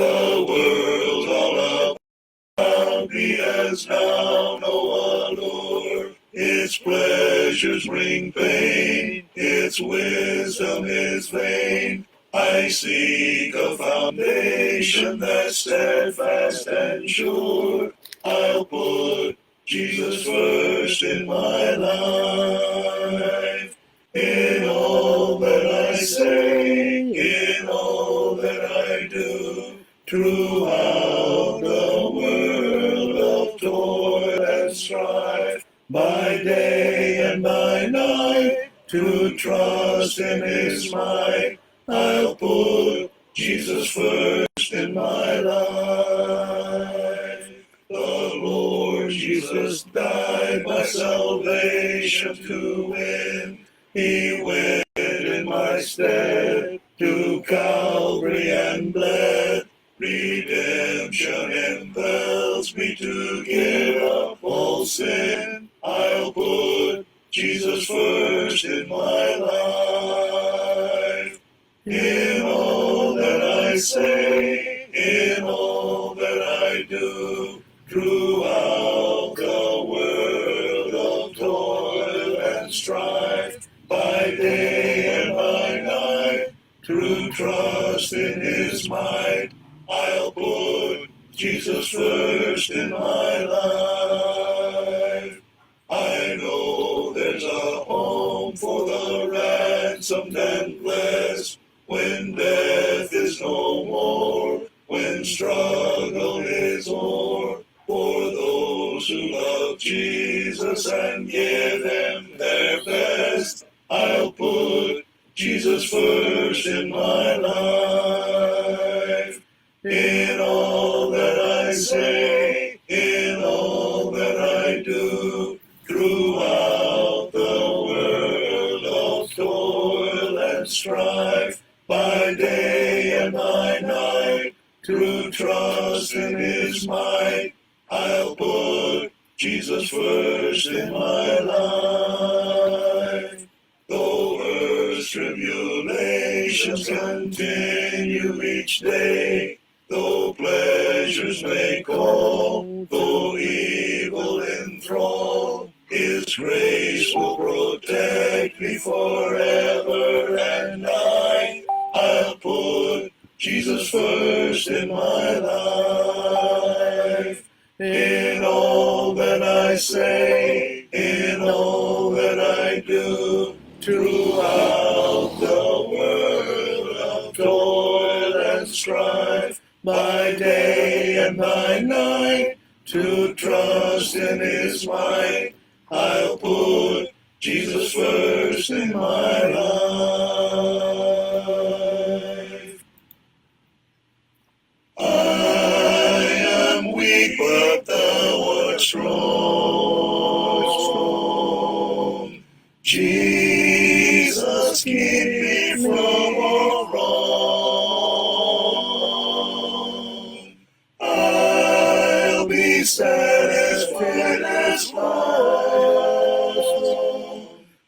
The world all around me has now no allure. Its pleasures bring pain, its wisdom is vain. I seek a foundation that's steadfast and sure. I'll put Jesus first in my life. In all that I say, in all that I do, throughout the world of toil and strife, by day and by night, to trust in His might, I'll put Jesus first in my life. The Lord Jesus died my salvation to win. He went in my stead to Calvary and bled. Redemption impels me to give up all sin. I'll put Jesus first in my life. In all that I say, in all that I do, throughout the world of toil and strife, by day and by night, to trust in His might, I'll put Jesus first in my life. I know there's a home for the ransomed and blessed, when death is no more, when struggle is o'er. For those who love Jesus and give Him their best, I'll put Jesus first in my life. In all that I say, in all that I do, throughout the world of toil and strife, by day and by night, to trust in His might, I'll put Jesus first in my life. Though earth's tribulations continue each day, though pleasures may call, though evil enthrall, His grace will protect me forever and I'll put Jesus first in my life. In all that I say, in all that I do, throughout the world of toil and strife, by day and by night, to trust in His might, I'll put Jesus first in my life. I am weak, but Thou art strong. Jesus, keep me from all wrong. I'll be satisfied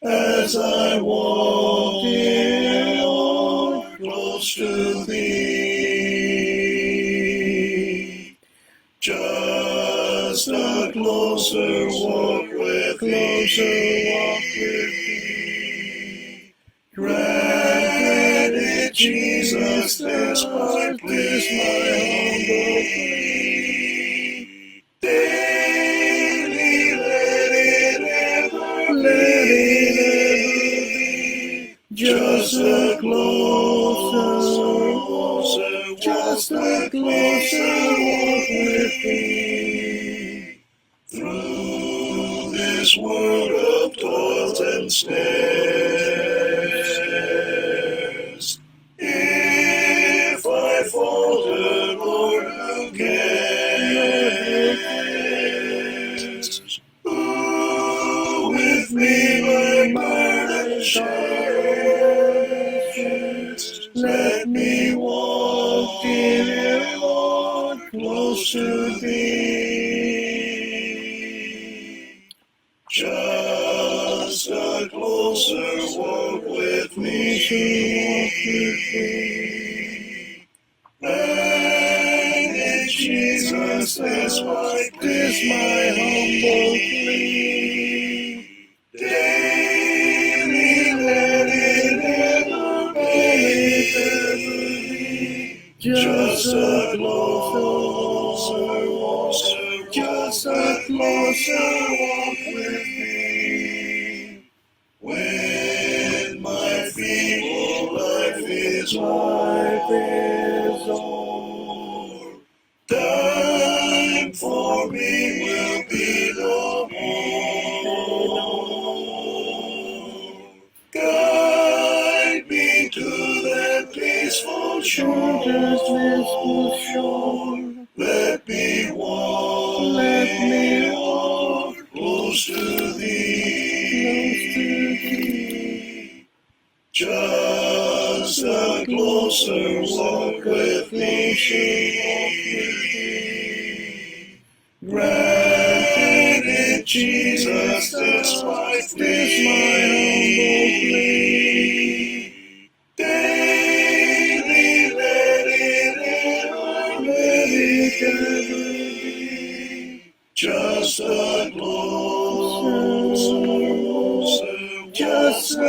as I walk, dear Lord, close to Thee. Just a closer walk with Thee. Grant it, Jesus, this heart is my humble plea. Daily let it ever be. Just a closer walk with Thee. Through this world of toils and snares, if I falter, Lord, who cares? Who with me my burden shares? Let me walk, dear Lord, close to Thee. Just a closer walk with me. like this my humble plea. Daily let it ever be just a closer walk, just a closer walk with thee. When my feeble life is o'er, time for me will be no more. Guide me to that peaceful shore. Let me walk close to thee. Just a closer walk with thee. Granted, Jesus, this my humble plea. Daily let it ever be just a closer walk with thee.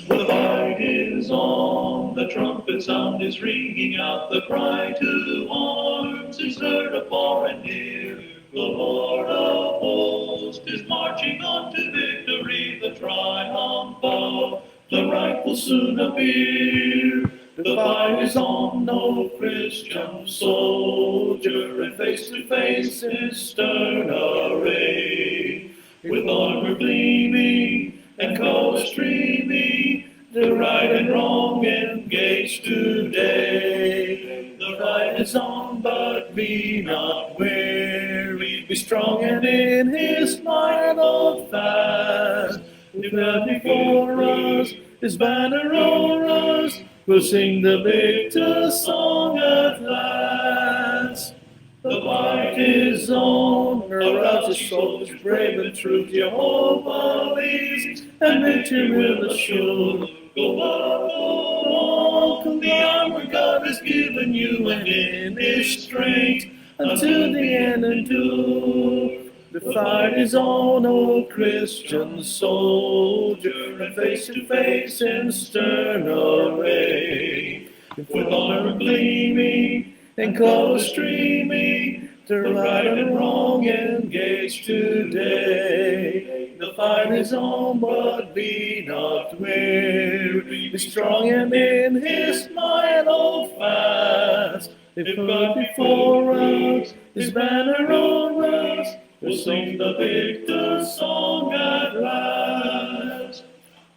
The fight is on, the trumpet sound is ringing out, the cry to arms is heard afar and near. The Lord of hosts is marching on to victory, the triumph of the right will soon appear. The fight is on, no Christian soldier, and face to face in stern array, with armor gleaming and colors streaming, the right and wrong engaged today. The fight is on, but be not weary. Be strong and in His might hold fast. If God before us, His banner o'er us, we'll sing the victor's song at last. The fight is on, arouse the soldiers brave and true. Jehovah leads, and victory will assure. Go on, the armor God has given you, and in His strength until the end endure. The fight is on, O Christian soldier, and face to face in stern array, with armor gleaming and colors streaming, the right and wrong engaged today. The fight is on, but be not weary. Be strong and in His might hold fast. If God before us, His banner o'er us, we'll sing the victor's song at last.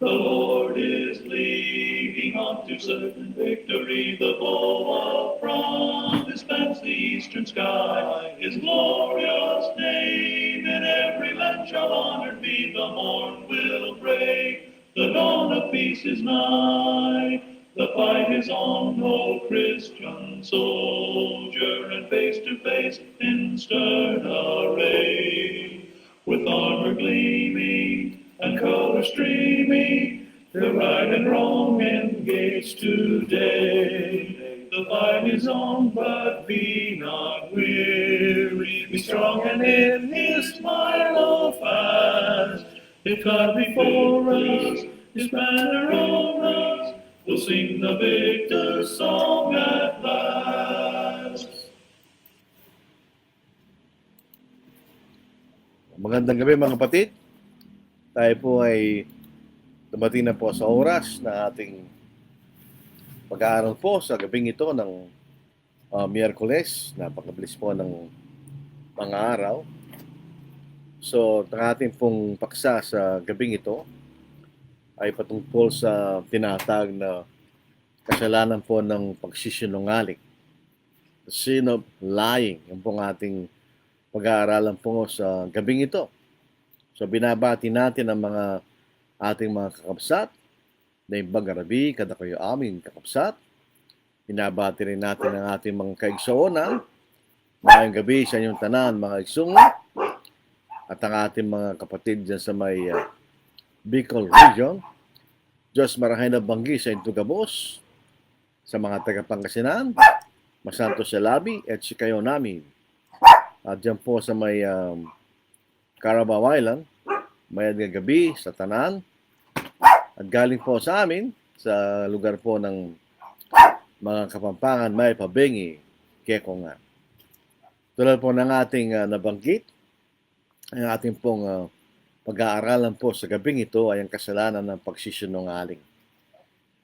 The Lord is leading on to certain victory. The bow of promise spans the eastern sky. His glorious name in every land shall honored be. The morn will break, the dawn of peace is nigh. The fight is on, O Christian soldier, and face to face in stern array, with armor gleaming and colors streaming, the right and wrong engaged today. The fight is on, but be not weary. Be strong and in His might hold fast. If God before us, His banner over us, we'll sing the victor's song at last. Magandang gabi mga kapatid. Tayo po ay dumating na po sa oras na ating pag-aaral po sa gabing ito ng Miyerkules. Napakabilis po ng mga araw. So, ang ating pong paksa sa gabing ito ay patungkol sa tinatag na kasalanan po ng pagsisinungaling. The sin of lying. Yan pong ating pag-aaralan po sa gabing ito. So, binabati natin ang mga ating mga kakabsat na imbang garabi, kada kayo aming kakabsat. Binabati rin natin ang ating mga kaigsuonan. Mayang gabi sa inyong tanan, mga igsungo. At ang ating mga kapatid dyan sa may Bicol region. Diyos marahay na banggi sa Intugabos, sa mga taga-Pangasinan, Masanto sa Labi, at si kayo namin. At dyan po sa may Carabao Island, may gabi sa Tanan. At galing po sa amin, sa lugar po ng mga Kapampangan, may Pabengi, Keko nga. Tulad po ng ating nabanggit, ang ating pong pag-aaralan po sa gabing ito ay ang kasalanan ng pagsisinungaling.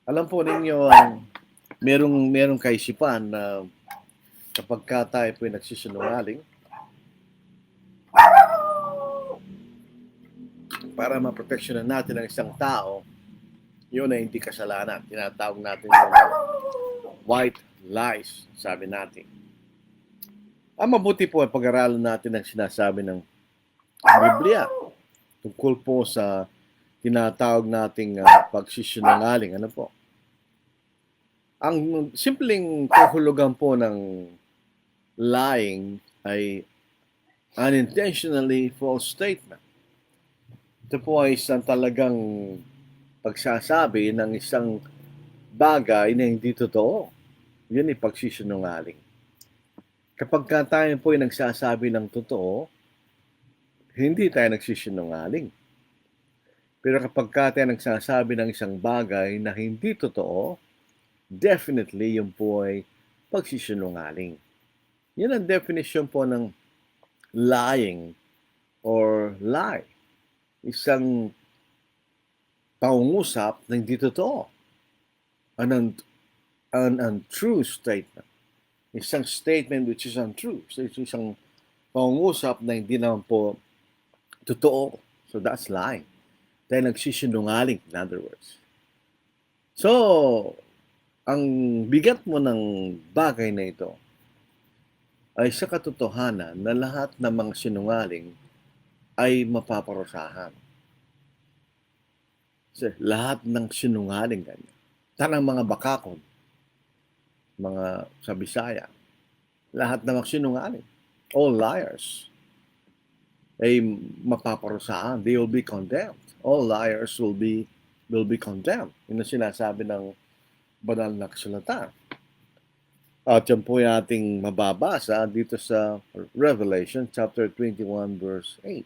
Alam po ninyo, merong kaisipan na kapag tayo po ay nagsisinungaling, para maproteksyonan natin ang isang tao, yun ay hindi kasalanan. Tinatawag natin yung white lies, sabi natin. Ang mabuti po ay pag-aralan natin ang sinasabi ng Biblia tungkol po sa tinatawag nating pagsisinungaling. Ano po? Ang simpleng kahulugan po ng lying ay unintentionally false statement. Ito po ay isang talagang pagsasabi ng isang bagay na hindi totoo. Yun ay pagsisinungaling. Kapag tayo po ay nagsasabi ng totoo, hindi tayo nagsisinungaling. Pero kapag tayo nagsasabi ng isang bagay na hindi totoo, definitely yun po ay pagsisinungaling. Yan ang definition po ng lying or lie. Isang pangungusap na hindi totoo. An untrue statement. Isang statement which is untrue. So, isang pangungusap na hindi naman po totoo. So, that's lying. Dahil nagsisinungaling, in other words. So, ang bigat mo ng bagay na ito ay sa katotohanan na lahat ng mga sinungaling ay mapaparusahan. Kasi lahat ng sinungaling ganyan. Tanang mga bakakon, mga sa Bisaya, lahat ng mga sinungaling, all liars, ay mapaparusahan. They will be condemned. All liars will be condemned. Yun ang sinasabi ng banal na kasulatan. At yan po yung ating mababasa dito sa Revelation chapter 21 verse 8.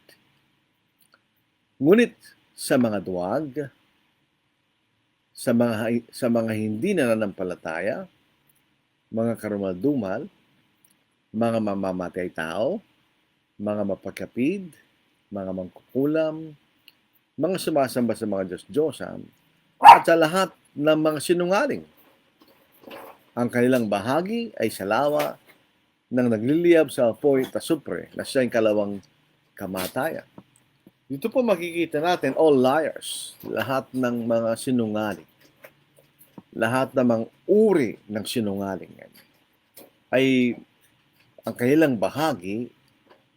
Ngunit sa mga duwag, sa mga hindi nananampalataya, mga karumal-dumal, mga mamamatay tao, mga mapagkapid, mga mangkukulam, mga sumasamba sa mga Diyos-Diyosan, at sa lahat ng mga sinungaling. Ang kanilang bahagi ay salawa ng nagliliyab sa apoy at asupre na siyang kalawang kamatayan. Dito po makikita natin all liars, lahat ng mga sinungaling, lahat ng mga uri ng sinungaling ay ang kanilang bahagi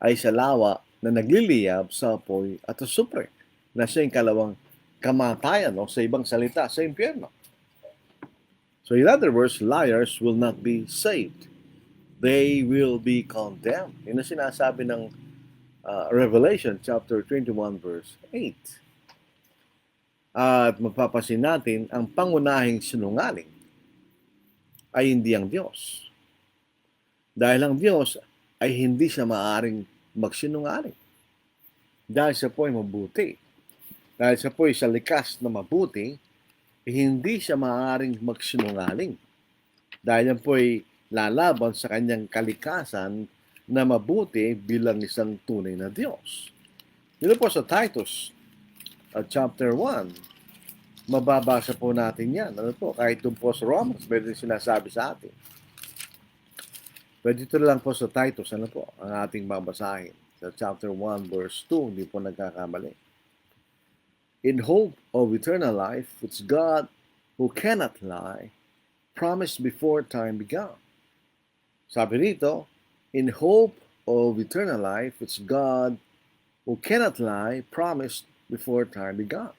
ay salawa na nagliliyab sa apoy at asupre na siyang kalawang kamatayan o sa ibang salita, sa impyerno. So in other words, liars will not be saved. They will be condemned. Yun ang sinasabi ng Revelation chapter 21 verse 8. At mapapasin natin, ang pangunahing sinungaling ay hindi ang Diyos. Dahil ang Diyos ay hindi siya maaaring magsinungaling. Dahil siya po ay mabuti. Dahil siya po ay sa likas na mabuti, hindi siya maaaring magsinungaling. Dahil yan po ay lalaban sa kanyang kalikasan na mabuti bilang isang tunay na Diyos. Dito po sa Titus chapter 1, mababasa po natin yan. Ano po? Kahit doon po sa Romans, meron sinasabi sa atin. Pero dito lang po sa Titus, ano po, ang ating babasahin. Sa chapter 1, verse 2, hindi po nagkakamali. In hope of eternal life, which God, who cannot lie, promised before time began. Sabi rito, in hope of eternal life, which God, who cannot lie, promised before time began.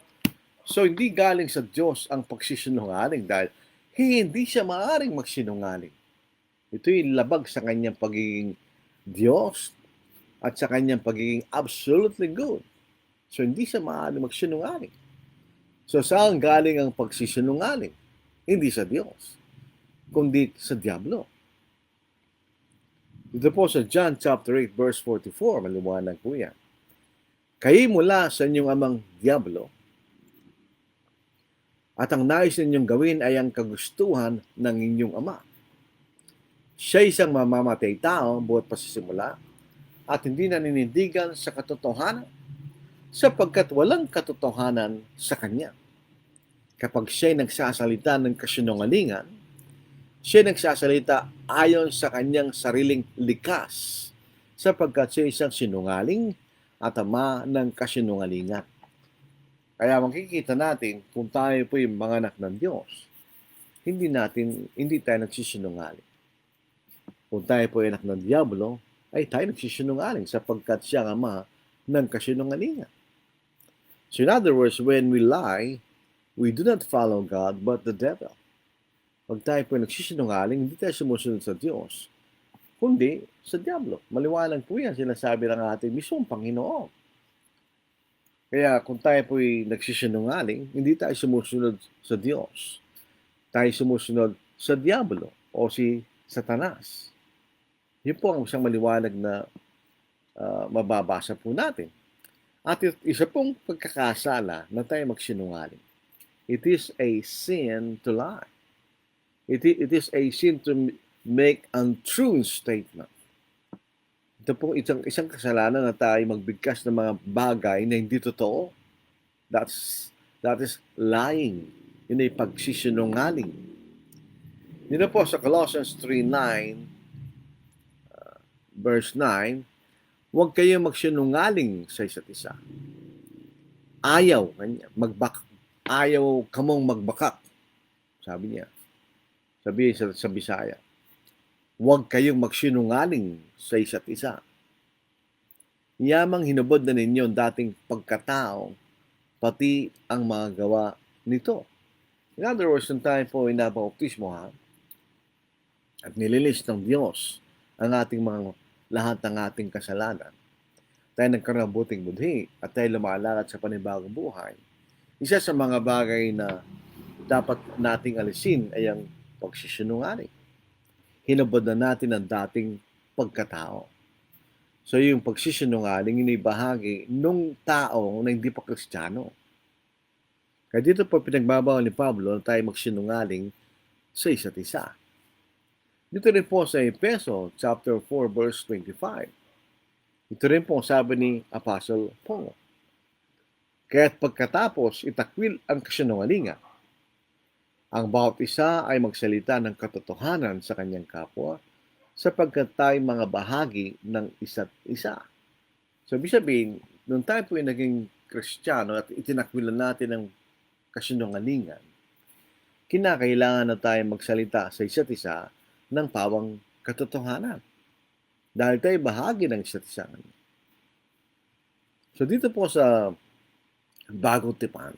So, hindi galing sa Diyos ang pagsisinungaling dahil hindi siya maaaring magsinungaling. Ito'y labag sa kanyang pagiging Diyos at sa kanyang pagiging absolutely good. So, hindi siya maaaring magsinungaling. So saan galing ang pagsisinungaling? Hindi sa Diyos, kundi sa diablo. Dito po sa John chapter 8 verse 44, maliwanag po yan. Kayo mula sa inyong amang diablo, at ang nais ninyong gawin ay ang kagustuhan ng inyong ama. Siya isang mamamatay tao buhat pa sa simula at hindi naninindigan sa katotohanan sapagkat walang katotohanan sa kanya. Kapag siya'y nagsasalita ng kasinungalingan, siya nagsasalita ayon sa kanyang sariling likas sapagkat siya isang sinungaling at ama ng kasinungalingan. Kaya makikita natin kung tayo po yung mga anak ng Diyos, hindi tayo nagsisinungaling. Kung tayo po yung anak ng Diablo, ay tayo nagsisinungaling sapagkat siya ang ama ng kasinungalingan. So in other words, when we lie, we do not follow God but the devil. Pag tayo po nagsisinungaling, hindi tayo sumusunod sa Diyos, kundi sa Diablo. Maliwanag po yan, sinasabi ng ating mismong Panginoon. Kaya kung tayo po'y nagsisinungaling, hindi tayo sumusunod sa Diyos. Tayo sumusunod sa Diablo o si Satanas. Yun po ang isang maliwanag na mababasa po natin. At isa pong pagkakasala na tayo magsinungaling. It is a sin to lie. It is a sin to make untrue statement. Ito po isang kasalanan na tayo magbigkas ng mga bagay na hindi totoo. That is lying. Yun ay pagsisinungaling. Dito po sa Colossians 3:9, verse 9, huwag kayong magsinungaling sa isa't isa. Ayaw kamong magbakak. Sabi niya. Sabi sa Bisaya. Huwag kayong magsinungaling sa isa't isa. Yamang hinubod na ninyo ang dating pagkatao, pati ang mga gawa nito. In other words, nung tayo po ay nabautismohan at nililis ng Diyos ang lahat ng ating kasalanan, tayo nagkaroon ng buting budhi at tayo lumalakad sa panibagong buhay. Isa sa mga bagay na dapat nating alisin ay ang pagsisinungaling. Hinubod na natin ang dating pagkatao. So yung pagsisinungaling, yun ay bahagi nung tao na hindi pa Kristiyano. Kaya dito po pinagbabawal ni Pablo na tayo magsinungaling sa isa't isa. Dito rin po sa Efeso chapter 4 verse 25. Ito rin po sabi ni Apostle Paul. Kaya't pagkatapos itakwil ang kasinungalingan, ang bawat isa ay magsalita ng katotohanan sa kanyang kapwa sapagkat tayo mga bahagi ng isa't isa. So, ibig sabihin, nung tayo po ay naging Kristiyano at itinakwilan natin ng kasinungalingan, kinakailangan na tayo magsalita sa isa't isa ng pawang katotohanan. Dahil tayo bahagi ng isa't isa. So, dito po sa Bagong Tipan,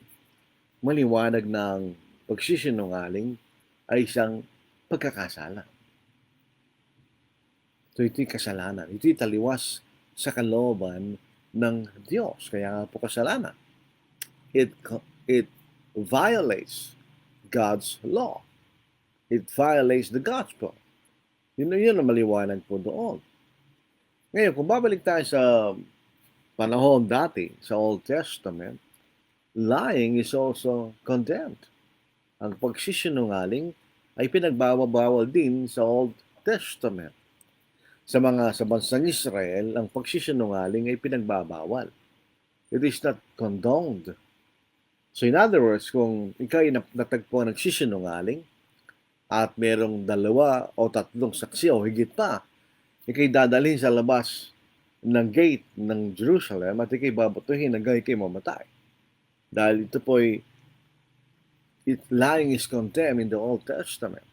maliwanag ng pagsisinungaling ay isang pagkakasala. So ito'y kasalanan. Ito'y taliwas sa kalooban ng Diyos. Kaya nga po kasalanan. It violates God's law. It violates the gospel. Yun ang maliwanag po doon. Ngayon, kung babalik tayo sa panahon dati, sa Old Testament, lying is also condemned. Ang pagsisinungaling ay pinagbawal din sa Old Testament. Sa bansang Israel, ang pagsisinungaling ay pinagbabawal. It is not condoned. So in other words, kung ikaw ay natagpuan nagsisinungaling at merong 2 o 3 saksi o higit pa, ikay dadalhin sa labas ng gate ng Jerusalem at ikay babatuhin hanggang ikay mamatay. Dahil ito po ay lying is condemned in the Old Testament.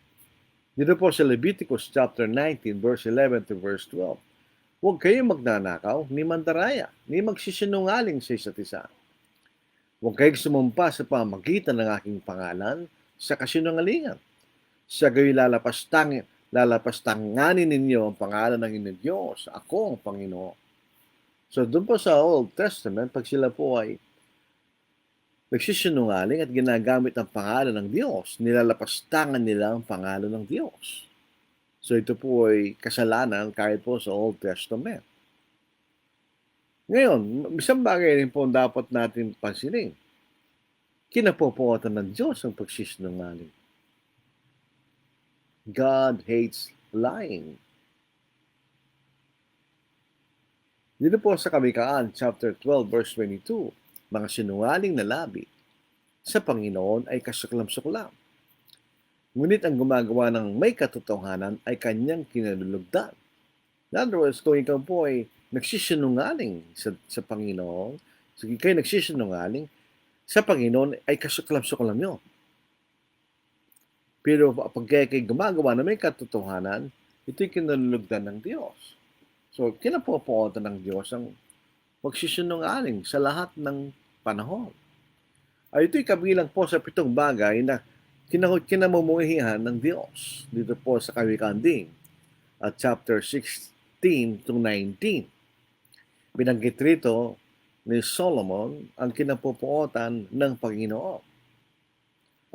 Dito po sa Leviticus chapter 19, verse 11 to verse 12. Huwag kayong magnanakaw, ni mandaraya, ni magsisinungaling sa isa't isa. Huwag kayong sumumpa sa pamagitan ng aking pangalan sa kasinungalingan. Sa gayoy lalapastanganin ninyo ang pangalan ng inyong Diyos. Ako ang Panginoon. So doon po sa Old Testament, pag sila po ay nagsisinungaling at ginagamit ang pangalan ng Diyos. Nilalapastangan nila ang pangalan ng Diyos. So ito po ay kasalanan kahit po sa Old Testament. Ngayon, isang bagay rin po dapat natin pansinin. Kinapopuotan ng Diyos ang pagsisinungaling. God hates lying. Dito po sa Kawikaan, chapter 12, verse 22, mga sinungaling na labi sa Panginoon ay kasuklam-suklam. Ngunit ang gumagawa ng may katotohanan ay kanyang kinalulugdan. In other words, kung ikaw po ay nagsisinungaling sa Panginoon, sige kayo nagsisinungaling, sa Panginoon ay kasuklam-suklam yun. Pero pag kayo gumagawa na may katotohanan, ito'y kinalulugdan ng Diyos. So, kinapopuotan ng Diyos ang magsisinungaling sa lahat ng panahon. Ay ito'y kabilang po sa 7 bagay na kinamumuhihan ng Diyos. Dito po sa Kawikaan din, at chapter 16 to 19. Binanggit rito ni Solomon ang kinapopuotan ng Panginoon.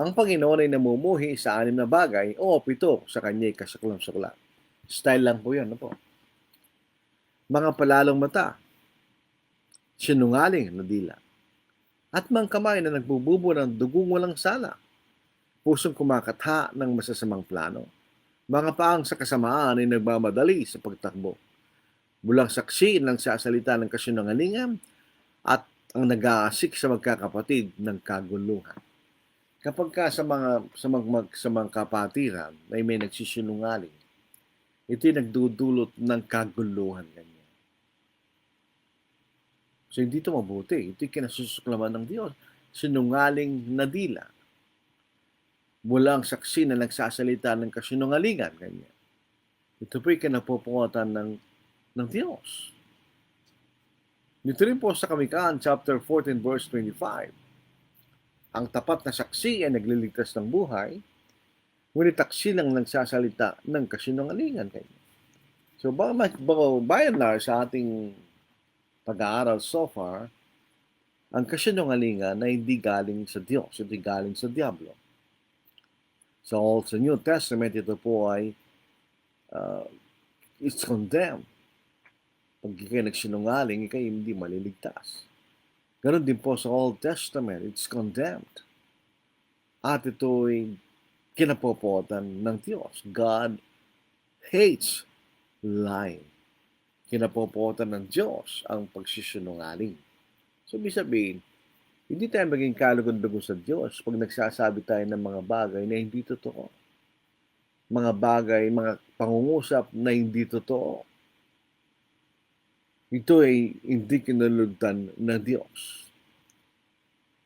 Ang Panginoon ay namumuhi sa 6 na bagay o 7 sa kanya'y kasuklam-suklam. Style lang po yan, po. Mga palalong mata, sinungaling na dila, at mga kamay na nagbububo ng dugong walang sala, pusong kumakatha ng masasamang plano, mga paang sa kasamaan ay nagmamadali sa pagtakbo, bulang saksi ng sasalita ng kasinungalingan, at ang nag-aasik sa magkakapatid ng kaguluhan. Kapag ka sa mga kapatiran ay may nagsisinungaling, ito'y nagdudulot ng kaguluhan ganyan. So hindi ito mabuti. Ito'y kinasusuklaman ng Diyos. Sinungaling na dila. Mulang saksi na nagsasalita ng kasinungalingan ganyan. Ito po'y kinapopuotan ng Diyos. Dito rin po sa Kawikaan, chapter 14, verse 25. Ang tapat na saksi ay nagliligtas ng buhay, ngunit taksi lang nagsasalita ng kasinungalingan kayo. So, by and large, sa ating pag-aaral so far, ang kasinungalingan ay hindi galing sa Diyos, hindi galing sa Diablo. So, sa New Testament, ito po ay it's condemned. Pag kayo nagsinungaling, kayo hindi maliligtas. Ganon din po sa Old Testament, it's condemned. At ito'y kinapopuotan ng Diyos. God hates lying. Kinapopuotan ng Diyos ang pagsisinungaling. So, ibig sabihin, hindi tayo maging kalugon-lugon sa Diyos pag nagsasabi tayo ng mga bagay na hindi totoo. Mga bagay, mga pangungusap na hindi totoo. Ito ay hindi kinalugdan ng Diyos.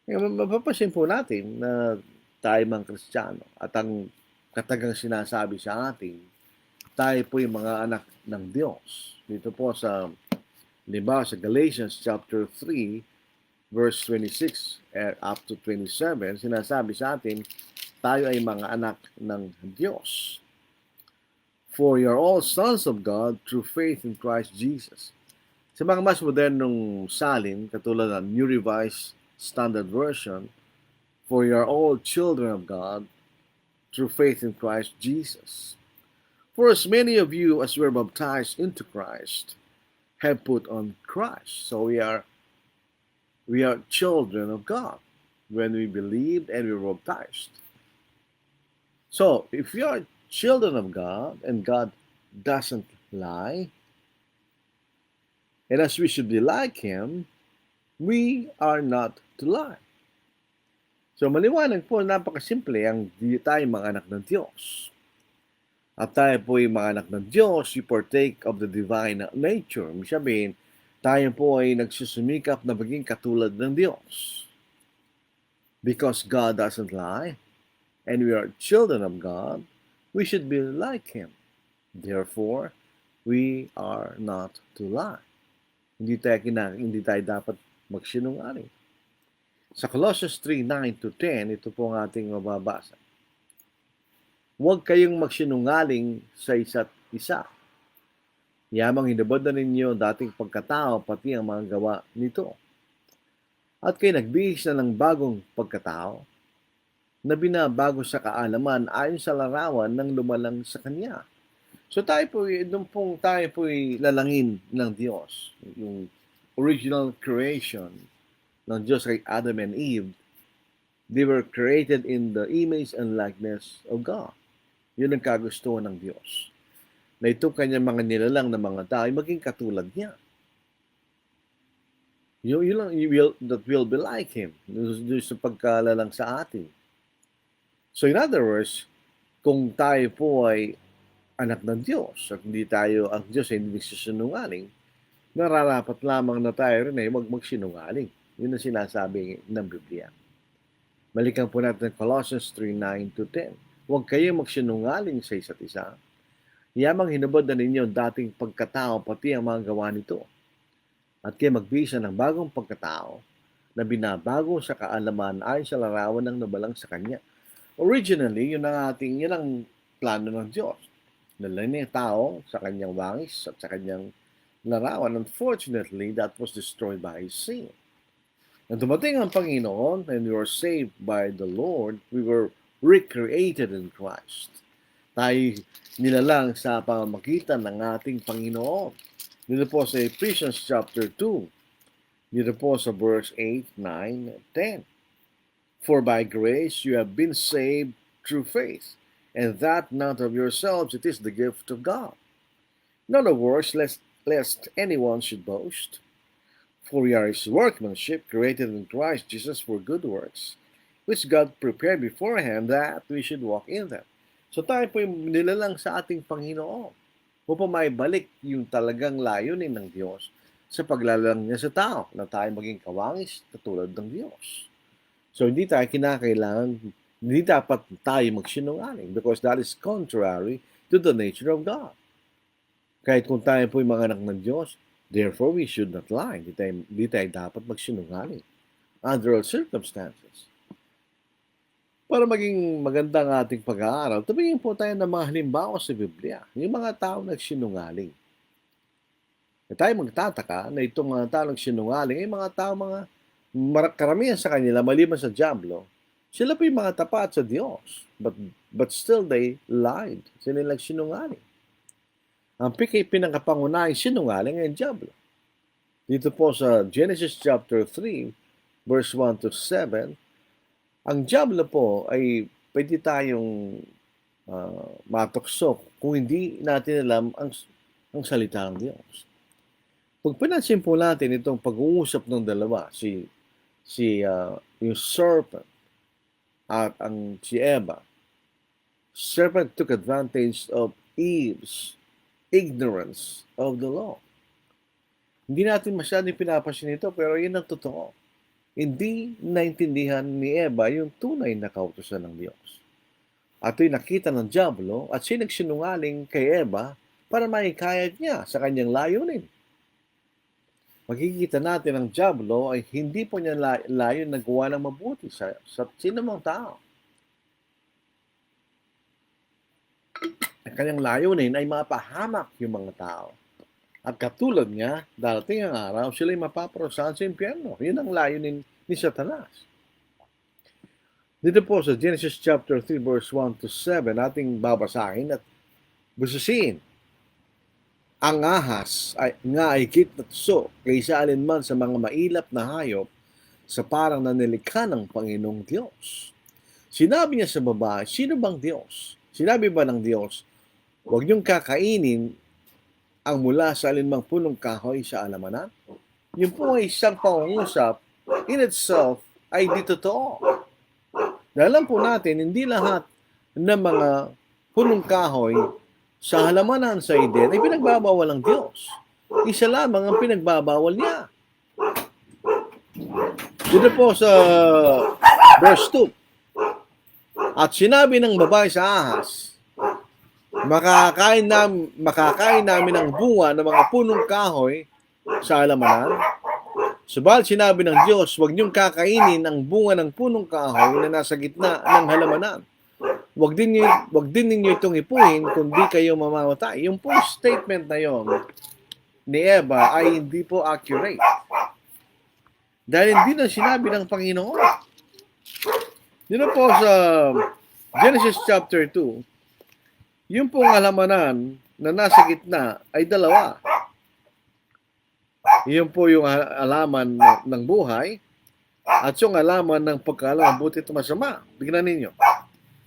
Mapapasin po natin na tayo mga Kristiyano at ang katagang sinasabi sa atin, tayo po yung mga anak ng Diyos. Dito po sa Galatians chapter 3, verse 26 up to 27, sinasabi sa atin, tayo ay mga anak ng Diyos. For you are all sons of God through faith in Christ Jesus. Sa mga mas modernong salin, katulad ng New Revised Standard Version, for you are all children of God through faith in Christ Jesus. For as many of you as were baptized into Christ have put on Christ. So we are children of God when we believed and we were baptized. So if you are children of God and God doesn't lie, and as we should be like Him, we are not to lie. So maliwanag po, napakasimple ang tayo mga anak ng Diyos. At tayo po yung mga anak ng Diyos, we partake of the divine nature. Ibig sabihin, tayo po ay nagsusumikap na maging katulad ng Diyos. Because God doesn't lie, and we are children of God, we should be like Him. Therefore, we are not to lie. Hindi tayo dapat magsinungaling. Sa Colossians 3:9-10, ito po ang ating mababasa. Huwag kayong magsinungaling sa isa't isa. Yamang hinubad na ninyo dating pagkatao pati ang mga gawa nito. at kayo nagbihis na ng bagong pagkatao na binabago sa kaalaman ayon sa larawan ng lumalang sa Kanya. So tayo po, nung pong tayo po lalangin ng Diyos, yung original creation ng Diyos kay Adam and Eve, they were created in the image and likeness of God. Yun ang kagustuhan ng Diyos. Na itong kanyang mga nilalang na mga tao ay maging katulad niya. That will be like Him. Doon sa pagkalalang sa atin. So in other words, kung tayo po ay anak ng Diyos at hindi tayo, ang Diyos ay hindi nagsisinungaling, nararapat lamang na tayo rin ay magsinungaling. Yun ang sinasabi ng Biblia. Balikan po natin Colossians 3:9-10. Huwag kayo magsinungaling sa isa't isa. Yamang hinubad na ninyo dating pagkatao pati ang mga gawa nito. At kayo magbisa ng bagong pagkatao na binabago sa kaalaman ayon sa larawan ng nabalang sa Kanya. Originally, yun ang plano ng Diyos. Nalagay niya tao sa Kanyang wangis at sa Kanyang larawan. Unfortunately, that was destroyed by sin. Nang dumating ang Panginoon and we were saved by the Lord, we were recreated in Christ. Tayo nilalang sa pamamagitan ng ating Panginoon. Dito po sa Ephesians chapter 2. Dito po sa verse 8, 9, 10. For by grace you have been saved through faith, and that not of yourselves, it is the gift of God. In other words, lest anyone should boast. For we are His workmanship, created in Christ Jesus for good works, which God prepared beforehand that we should walk in them. So tayo po yung nilalang sa ating Panginoon upang maibalik yung talagang layunin ng Diyos sa paglalang niya sa tao na tayo maging kawangis katulad ng Diyos. So hindi dapat tayo magsinungaling because that is contrary to the nature of God. Kahit kung tayo po yung mga anak ng Diyos, therefore we should not lie. Hindi tayo dapat magsinungaling under all circumstances. Para maging magandang ating pag-aaral, tumingin po tayo ng mga halimbawa sa Biblia. Yung mga tao nagsinungaling. E tayo magtataka na itong mga tao nagsinungaling, ay mga tao, karamihan sa kanila, maliban sa diablo, sila po yung mga tapat sa Diyos. But still they lied. Sila nagsinungaling. Ang pinakapangunahing sinungaling ay ang diablo. Dito po sa Genesis chapter 3, verse 1-7, ang diablo po ay pwede tayong matukso kung hindi natin alam ang salita ng Diyos. Pag pinansin po natin itong pag-uusap ng dalawa, yung serpent at si Eva, serpent took advantage of Eve's ignorance of the law. Hindi natin masyadong pinapansin ito, pero yun ang totoo. Hindi naintindihan ni Eva yung tunay na kautusan ng Diyos. At ito'y nakita ng diablo at siya nagsinungaling kay Eva para maikayat niya sa kanyang layunin. Makikita natin ang diablo ay hindi po niya layon na gawa ng mabuti sa sinumang tao. Ang kanyang layunin ay mapahamak yung mga tao. At katulad niya, darating ang araw, sila'y mapaparusahan sa impyerno. Yun ang layunin ni Satanas. Dito po sa Genesis chapter 3, verse 1-7, ating babasahin at bususin. Ang ahas ay higit na tuso kaysa alinman sa mga mailap na hayop sa parang nanilikha ng Panginoong Diyos. Sinabi niya sa babae, sino bang Diyos? Sinabi ba ng Diyos, huwag niyong kakainin ang mula sa alinmang punong kahoy sa alamanan? Yun po ay isang pangungusap in itself ay di totoo. Dahil alam po natin, hindi lahat ng mga punong kahoy sa halamanan sa Eden ay pinagbabawal ng Diyos. Isa lamang ang pinagbabawal niya. Dito po sa verse 2. At sinabi ng babae sa ahas, makakain namin ang bunga ng mga punong kahoy sa halamanan. Subalit sinabi ng Diyos, huwag niyong kakainin ang bunga ng punong kahoy na nasa gitna ng halamanan. Huwag din ninyo itong ipuhin kundi kayo mamamatay. Yung po statement na yon ni Eva ay hindi po accurate. Dahil hindi na sinabi ng Panginoon. Dito po sa Genesis chapter 2, yung pong alamanan na nasa gitna ay dalawa. Yun po yung alaman ng buhay at yung alaman ng pagkaalam mabuti at masama. Tignan ninyo.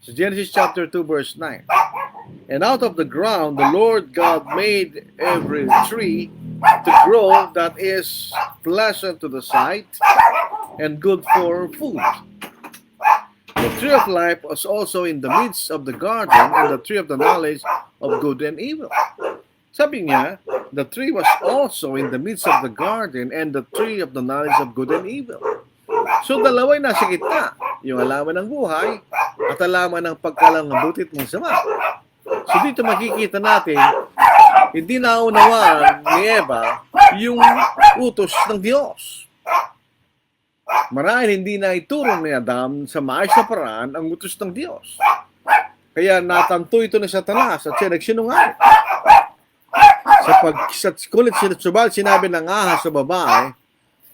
So Genesis chapter 2 verse 9. And out of the ground the Lord God made every tree to grow that is pleasant to the sight and good for food. The tree of life was also in the midst of the garden, and the tree of the knowledge of good and evil. Sabi niya, the tree was also in the midst of the garden, and the tree of the knowledge of good and evil. So dalawa'y nasa gitna, yung alaman ng buhay at alaman ng pagkalam ng butit ng sama. So dito makikita natin, hindi naunawaan ni Eva yung utos ng Diyos. Marahil hindi na ituro ni Adam sa maayos na paraan ang utos ng Diyos. Kaya natanto ito ni Satanas at siya nagsinungaling. Sa kulit sinubal, sinabi ng ahas sa babae,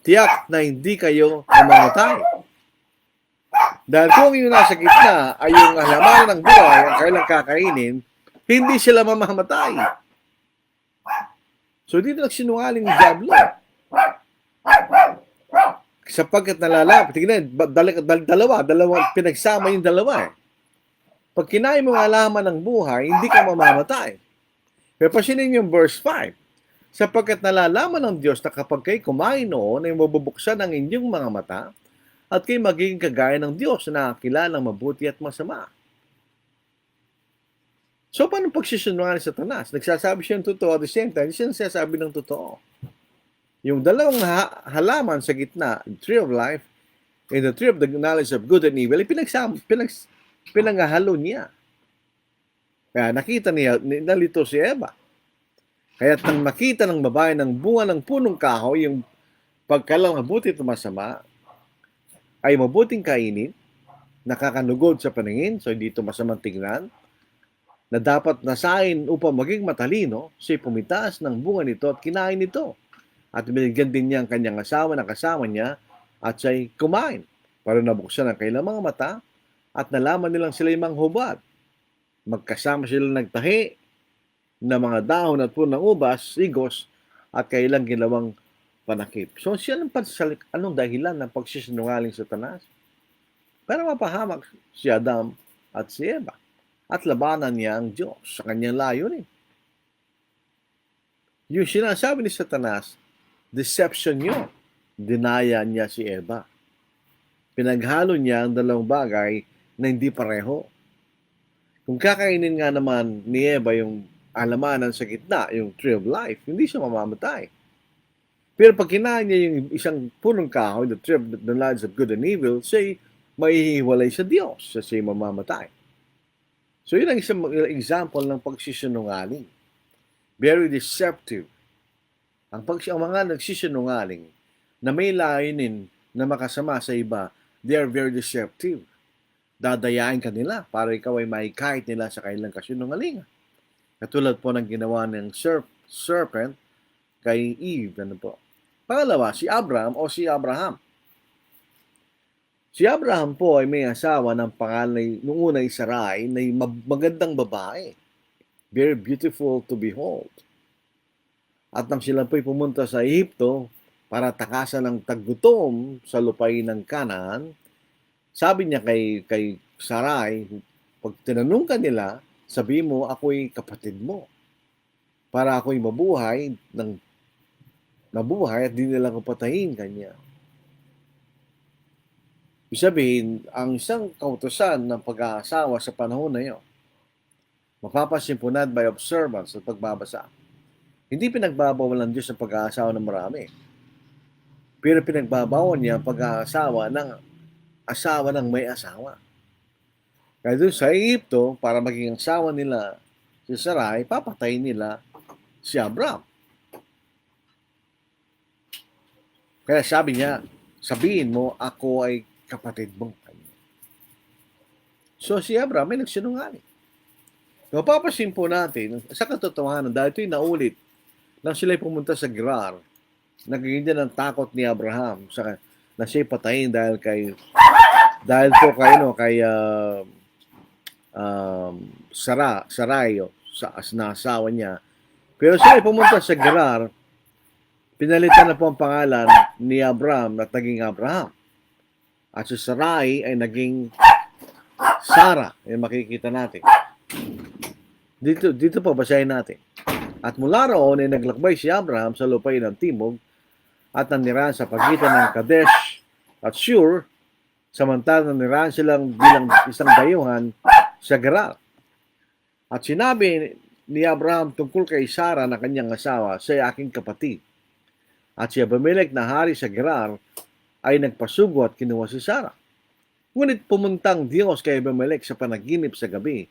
tiyak na hindi kayo mamamatay. Dahil kung yung nasa gitna ay yung halaman ng buhay ang kailang kakainin, hindi sila mamamatay. So dito nagsinungaling ni Diablo. Sapagkat nalalaman, tignan, dalawa, pinagsama yung dalawa eh. Pag kinain mo ang alaman ng buhay, hindi ka mamamatay. Pero pasinin yung verse 5. Sapagkat nalalaman ng Diyos na kapag kayo kumain noon, ay mabubuksan ang inyong mga mata at kayo magiging kagaya ng Diyos na nakikilalang mabuti at masama. So, paano pagsisunungaling sa Satanas? Nagsasabi siya ng totoo at the same time, hindi siya nagsasabi ng totoo. Yung dalawang halaman sa gitna, the tree of life and the tree of the knowledge of good and evil, pinanghalo niya. Kaya nakita niya, nalito si Eva. Kaya nang nakita ng babae ng bunga ng punong kahoy, yung pagkalang mabuti at masama, ay mabuting kainin, nakakanugod sa paningin, so hindi ito masamang tingnan, na dapat nasain upang maging matalino, siya pumitaas ng bunga nito at kinain nito. At binigyan din niya ang kanyang asawa na kasama niya at siya'y kumain. Para nabuksan ang kailang mga mata at nalaman nilang sila'y manghubad. Magkasama sila nagtahi na mga dahon at punong ubas, igos, at kailang ginawang panakip. So siya anong dahilan ng pagsisinungaling sa Satanas? Para mapahamak si Adam at si Eva at labanan niya ang Diyos sa kanyang layunin. Yung sinasabi ni Satanas, deception niyo. Dinaya niya si Eva. Pinaghalo niya ang dalawang bagay na hindi pareho. Kung kakainin nga naman ni Eva yung alamanan sa gitna, yung tree of life, hindi siya mamamatay. Pero pag kinain niya yung isang punong kahoy, the tree of the knowledge of good and evil, siya'y maihiwalay sa Diyos, siya'y mamamatay. So yun ang isang example ng pagsisinungaling. Very deceptive. Ang mga nagsisinungaling na may layunin na makasama sa iba, they are very deceptive. Dadayain ka nila para ikaw ay maikahit nila sa kanilang kasinungalingan. Katulad po ng ginawa ng serpent kay Eve. Ano po? Pangalawa, si Abraham o si Abraham. Si Abraham po ay may asawa ng pangalan nung una ay Sarai na magandang babae. Very beautiful to behold. At nang sila po'y pumunta sa Ehipto para takasan ng taggutom sa lupain ng Canaan, sabi niya kay Sarai, pag tinanong ka nila, sabi mo, ako'y kapatid mo. Para ako'y mabuhay at di nila ko patayin kanya. Ibig sabihin, ang isang kautusan ng pag-aasawa sa panahon na yun, mapapasimpunad by observance at pagbabasa. Hindi pinagbabawal ng Diyos ang pag-aasawa ng marami. Pero pinagbabawal niya ang pag-aasawa ng asawa ng may asawa. Kaya doon sa Egypto, para maging asawa nila si Sarai, papatayin nila si Abraham. Kaya sabi niya, sabihin mo, ako ay kapatid mong kanya. So si Abraham ay nagsinungaling. Mapapasin po natin, sa katotohanan, dahil ito'y naulit, nang sila'y pumunta sa Gerar, nagiging din ang takot ni Abraham na siya patayin dahil po kay Sarai sa asawa niya. Pero siya ay pumunta sa Gerar, pinalitan na po ang pangalan ni Abraham at naging Abraham. At si Sarai ay naging Sarah. Yan makikita natin. Dito po basahin natin. At mula roon ay naglakbay si Abraham sa lupain ng timog at nanirahan sa pagitan ng Kadesh at Shur, samantalang nanirahan silang bilang isang dayuhan sa Gerar. At sinabi ni Abraham tungkol kay Sarah na kanyang asawa, siya aking kapatid. At si Abimelech na hari sa Gerar ay nagpasugo at kinuha si Sarah. Ngunit pumuntang Diyos kay Abimelech sa panaginip sa gabi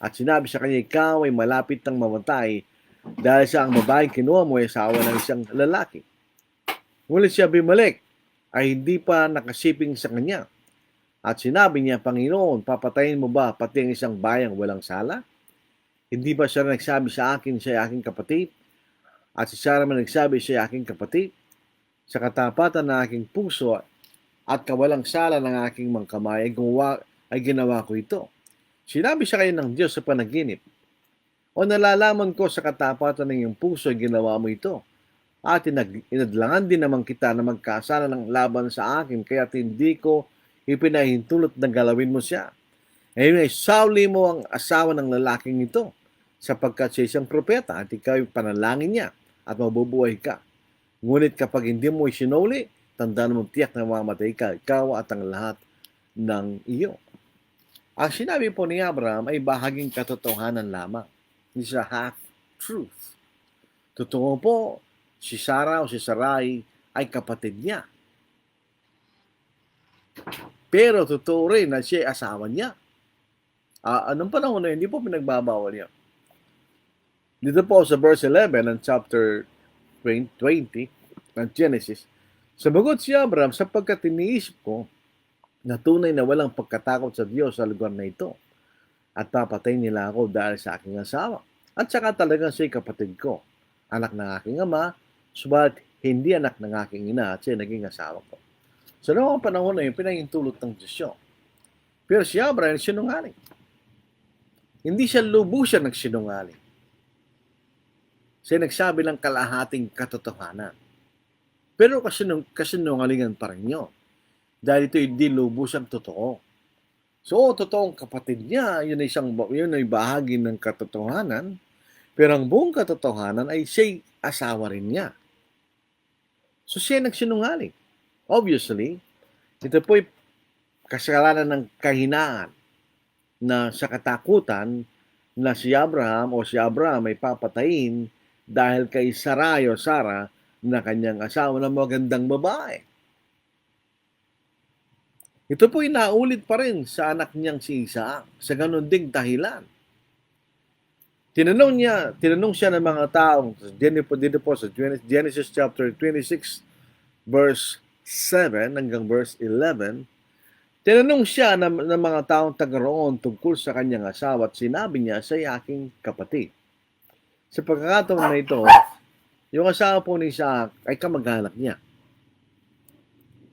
at sinabi sa kanya, ikaw ay malapit ng mamatay dahil sa ang babaeng kinuha mo ay asawa ng isang lalaki. Ngunit si Abimelech ay hindi pa nakasiping sa kanya. At sinabi niya, Panginoon, papatayin mo ba pati ang isang bayang walang sala? Hindi ba siya nagsabi sa akin, siya aking kapatid? At si Sarah man nagsabi, siya aking kapatid? Sa katapatan ng aking puso at kawalang sala ng aking mga kamay ay ginawa ko ito. Sinabi sa kayo ng Diyos sa panaginip, o nalalaman ko sa katapatan ng iyong puso ay ginawa mo ito. At inadlangan din naman kita na magkasala ng laban sa akin, kaya hindi ko ipinahintulot na galawin mo siya. Ngayon ay sauli mo ang asawa ng lalaking ito, sapagkat siya isang propeta at ikaw ay panalangin niya at mabubuhay ka. Ngunit kapag hindi mo isinuli, tandaan mo tiyak na mamamatay ka, ikaw at ang lahat ng iyo. Ang sinabi po ni Abraham ay bahaging katotohanan lamang. Hindi siya half-truth. Totoo po, si Sarah o si Sarai ay kapatid niya. Pero totoo rin na siya ay asawa niya. Anong panahon na hindi po pinagbabawal niya. Dito po sa verse 11 ng chapter 20 ng Genesis, sabagot si Abraham, sapagkat iniisip ko na tunay na walang pagkatakot sa Diyos sa lugar na ito at papatay nila ako dahil sa aking asawa. At saka talagang siya'y kapatid ko, anak ng aking ama, subalit hindi anak ng aking ina at siya naging asawa ko. So noong panahon na yun, pinahintulot ng Diyos yun. Pero si Abraham sinungaling. Hindi siya lubusan nagsinungaling. Siya nagsabi ng kalahating katotohanan. Pero kasinungalingan pa rin yun. Dahil ito hindi lubusang totoo. So, totoong kapatid niya, yun ay bahagi ng katotohanan. Pero ang buong katotohanan ay siya'y asawa rin niya. So, siya nagsinungaling. Obviously, ito po'y kasalanan ng kahinaan na sa katakutan na si Abraham ay papatayin dahil kay Sarai o Sarah na kanyang asawa na magandang babae. Ito po inaulit pa rin sa anak niyang si Isaac sa ganun ding dahilan. Tinanong siya ng mga taong dito po sa Genesis chapter 26 verse 7 hanggang verse 11. Tinanong siya ng mga taong taga-roon tungkol sa kanyang asawa at sinabi niya, siya aking kapatid. Sa pagkakataon na ito, yung asawa po ni Isaac ay kamag-anak niya.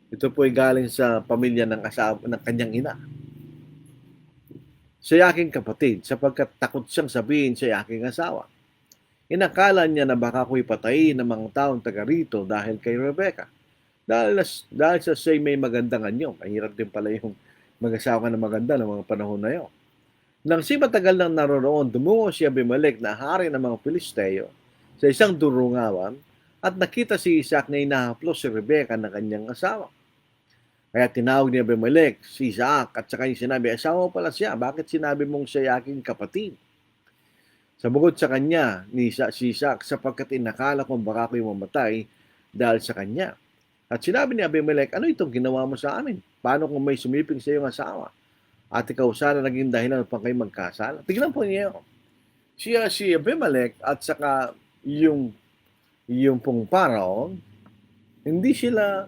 Ito po ay galing sa pamilya ng asawa ng kanyang ina. Siya aking kapatid, sapagkat takot siyang sabihin siya aking asawa. Inakala niya na baka ako'y patayin ng mga taong taga rito dahil kay Rebecca. Dahil sa siya may magandang anyo. Mahirap din pala yung mag-asawa na maganda ng mga panahon na yun. Nang si matagal nang naroroon, dumungo si Abimelech na hari ng mga Pilisteo sa isang durungawan at nakita si Isaac na inahaplos si Rebecca na kanyang asawa. Kaya tinawag ni Abimelech si Isaac at saka yung sinabi, asawa pala siya, bakit sinabi mong siya aking kapatid? Sabagot sa kanya ni si Isaac, sapagkat inakala kong baka ako'y mamatay dahil sa kanya. At sinabi ni Abimelech, ano itong ginawa mo sa amin? Paano kung may sumiping sa iyong asawa? At ikaw sana naging dahilan upang kayo magkasala? Tignan po niyo. Si Abimelech at saka yung pong Pharaoh, hindi sila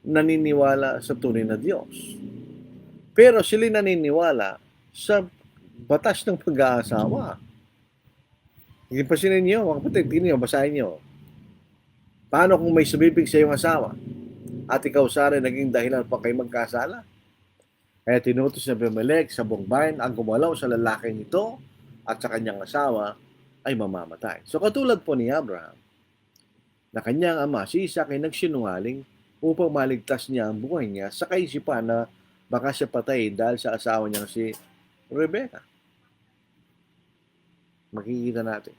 naniniwala sa tunay na Diyos. Pero sila naniniwala sa batas ng pag-aasawa. Hindi pa sila niyo, mga kapatid, tingnan niyo, basahin niyo. Paano kung may sumiping sa iyong asawa? at ikaw sana naging dahilan pa kayo magkasala. Kaya tinutos ni Abimelech sa buong bayan ang gumalaw sa lalaking ito at sa kanyang asawa ay mamamatay. So katulad po ni Abraham, na kanyang ama, si Isaac ay nagsinungaling upang maligtas niya ang buhay niya sa kaisipan na baka siya patay dahil sa asawa niya si Rebecca. Makikita natin.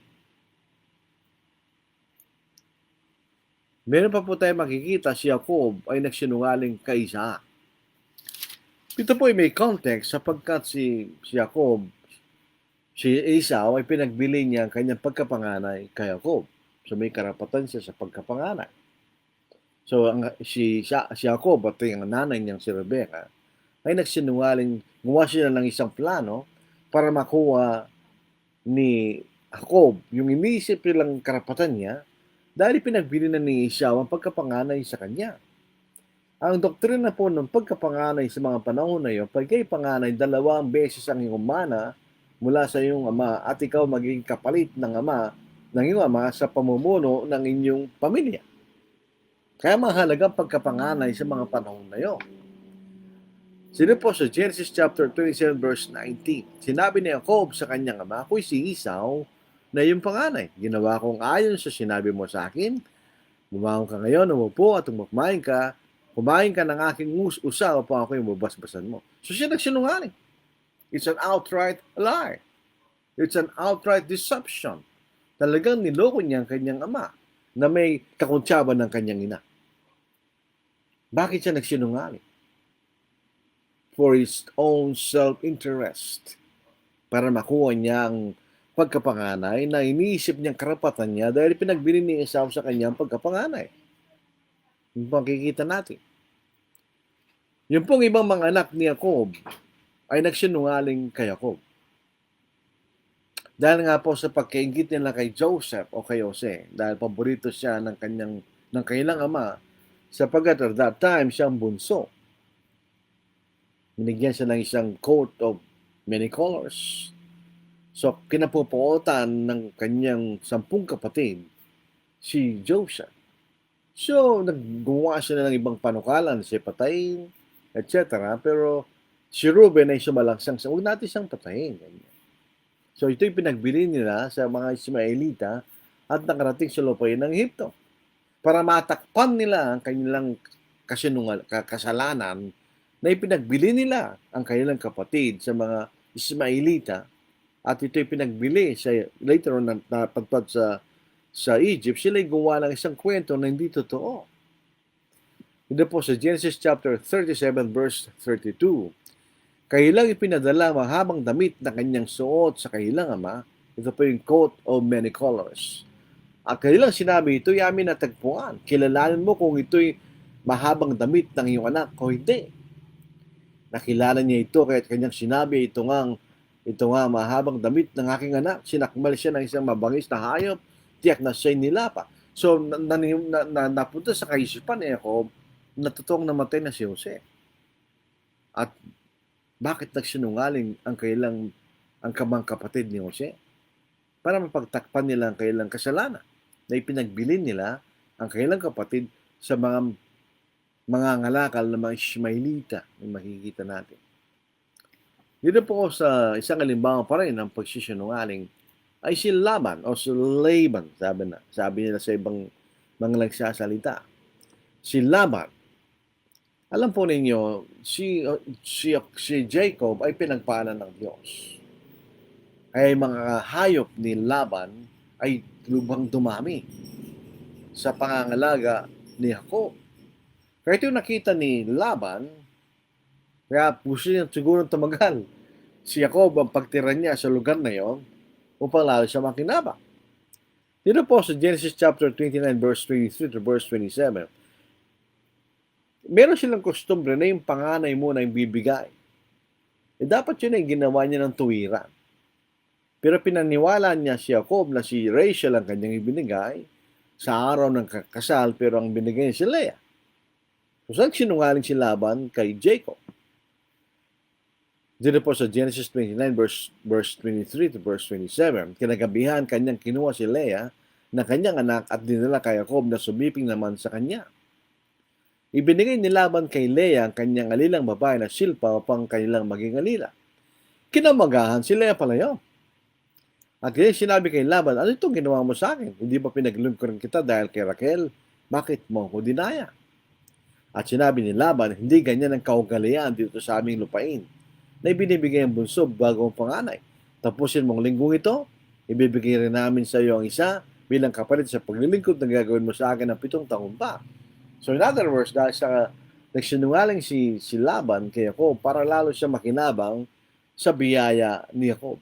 Meron pa po tayo makikita, si Jacob ay nagsinungaling kay Isaac. Ito po ay may context sapagkat si Jacob, si Esau ay pinagbili niya ang kanyang pagkapanganay kay Jacob. So may karapatan siya sa pagkapanganay. So si Jacob at yung nanay niyang si Rebecca ay nagsinungaling, gumawa sila ng isang plano para makuha ni Jacob yung iniisip nilang karapatan niya dahil pinagbili na ni Esau ang pagkapanganay sa kanya. Ang doktrina po ng pagkapanganay sa mga panahon na iyon, pagkay panganay, 2 beses ang iyong mana mula sa iyong ama at ikaw magiging kapalit ng iyong ama sa pamumuno ng inyong pamilya. Kaya mahalagang pagkapanganay sa mga panahon na iyon. Sino po sa Genesis chapter 27 verse 19, sinabi ni Jacob sa kanyang ama, ako'y si Esau na iyong panganay. Ginawa kong ayon sa sinabi mo sa akin. Bumangon ka ngayon, umupo at kumain ka ng aking usa upang ako'y mabasbasan mo. So siya nagsinungaling. It's an outright lie. It's an outright deception. Talagang niloko niya ang kanyang ama na may kakuntsaba ng kanyang ina. Bakit siya nagsinungaling? For his own self-interest. Para makuha niya ang pagkapanganay na iniisip niyang karapatan niya dahil pinagbili ni Esau sa kanyang pagkapanganay. Yung makikita natin. Yung pong ibang mga anak ni Jacob ay nagsinungaling kay Jacob. Dahil nga po sa pagkaingit nila kay Joseph o kay Jose, dahil paborito siya ng kanilang ama, sapagkat at that time siyang bunso. Binigyan siya ng isang coat of many colors. So, kinapupuotan ng kanyang 10 kapatid, si Joseph. So, naggumawa siya ng ibang panukalan, siya patayin, etc. Pero, si Reuben ay sumalangsang sa, huwag natin siyang patayin. So, ito'y pinagbili nila sa mga Ismaelita at nakarating sa lupain ng Egypto. Para matakpan nila ang kanilang kasalanan na ipinagbili nila ang kanilang kapatid sa mga Ismaelita. At ito'y pinagbili sa later on na pagpad sa Egypt, sila'y gumawa ng isang kwento na hindi totoo. Ito po sa Genesis chapter 37 verse 32. Kahilang ipinadala mahabang damit na kanyang suot sa kahilang ama. Ito po yung coat of many colors. At kahilang sinabi, ito'y amin natagpuan. Kilalanin mo kung ito'y mahabang damit ng iyong anak o hindi. Nakilala niya ito kahit kanyang sinabi, ito nga mahabang damit ng aking anak. Sinakmal siya ng isang mabangis na hayop, tiyak na siya'y nilapa. So, napunta sa kaisipan ni Jacob na totoong namatay na si Jose. At bakit nagsinungaling ang kamang kapatid ni Jose? Para mapagtakpan nila ang kailang kasalanan na ipinagbili nila ang kailang kapatid sa mga ngalakal na mga Ismailita na makikita natin. Dito po sa isang halimbawa pa rin ng pagsisinungaling ay si Laban o si Laban, sabi nila sa ibang mga nagsasalita. Si Laban, alam po ninyo, si Jacob ay pinagpaanan ng Diyos. Ay mga hayop ni Laban ay lubhang dumami sa pangangalaga ni Jacob. Kaya ito nakita ni Laban, kaya gusto niya siguro tumagal si Jacob ang pagtira niya sa lugar na yon upang lalo siya makinabang. Dito po sa Genesis chapter 29 verse 23 to verse 27, meron silang kostumbre na yung panganay mo na yung bibigay. Dapat yun ay ginawa niya ng tuwiran. Pero pinaniwala niya si Jacob na si Rachel ang kanyang ibinigay sa araw ng kasal, pero ang binigay niya si Leah. So, saan sinungaling si Laban kay Jacob? Dito po sa Genesis 29 verse 23 to verse 27, kinagabihan kanyang kinuha si Leah na kanyang anak at dinala kay Jacob na sumiping naman sa kanya. Ibinigay ni Laban kay Leah ang kanyang alilang babae na Silpa upang kanilang maging alila. Kinamagahan si Leah pala yun. At kaya sinabi kay Laban, ano itong ginawa mo sa akin? Hindi ba pinaglingkuran kita dahil kay Raquel? Bakit mo ako dinaya? At sinabi ni Laban, hindi ganyan ang kaugalian dito sa aming lupain na ibinibigay ang bunso bago ang panganay. Tapusin mong linggong ito, ibibigay rin namin sa iyo ang isa bilang kapalit sa paglilingkod na gagawin mo sa akin ng 7 taon pa. So in other words, dahil sa nagsinungaling si Laban kay Jacob para lalo siya makinabang sa biyaya ni Jacob.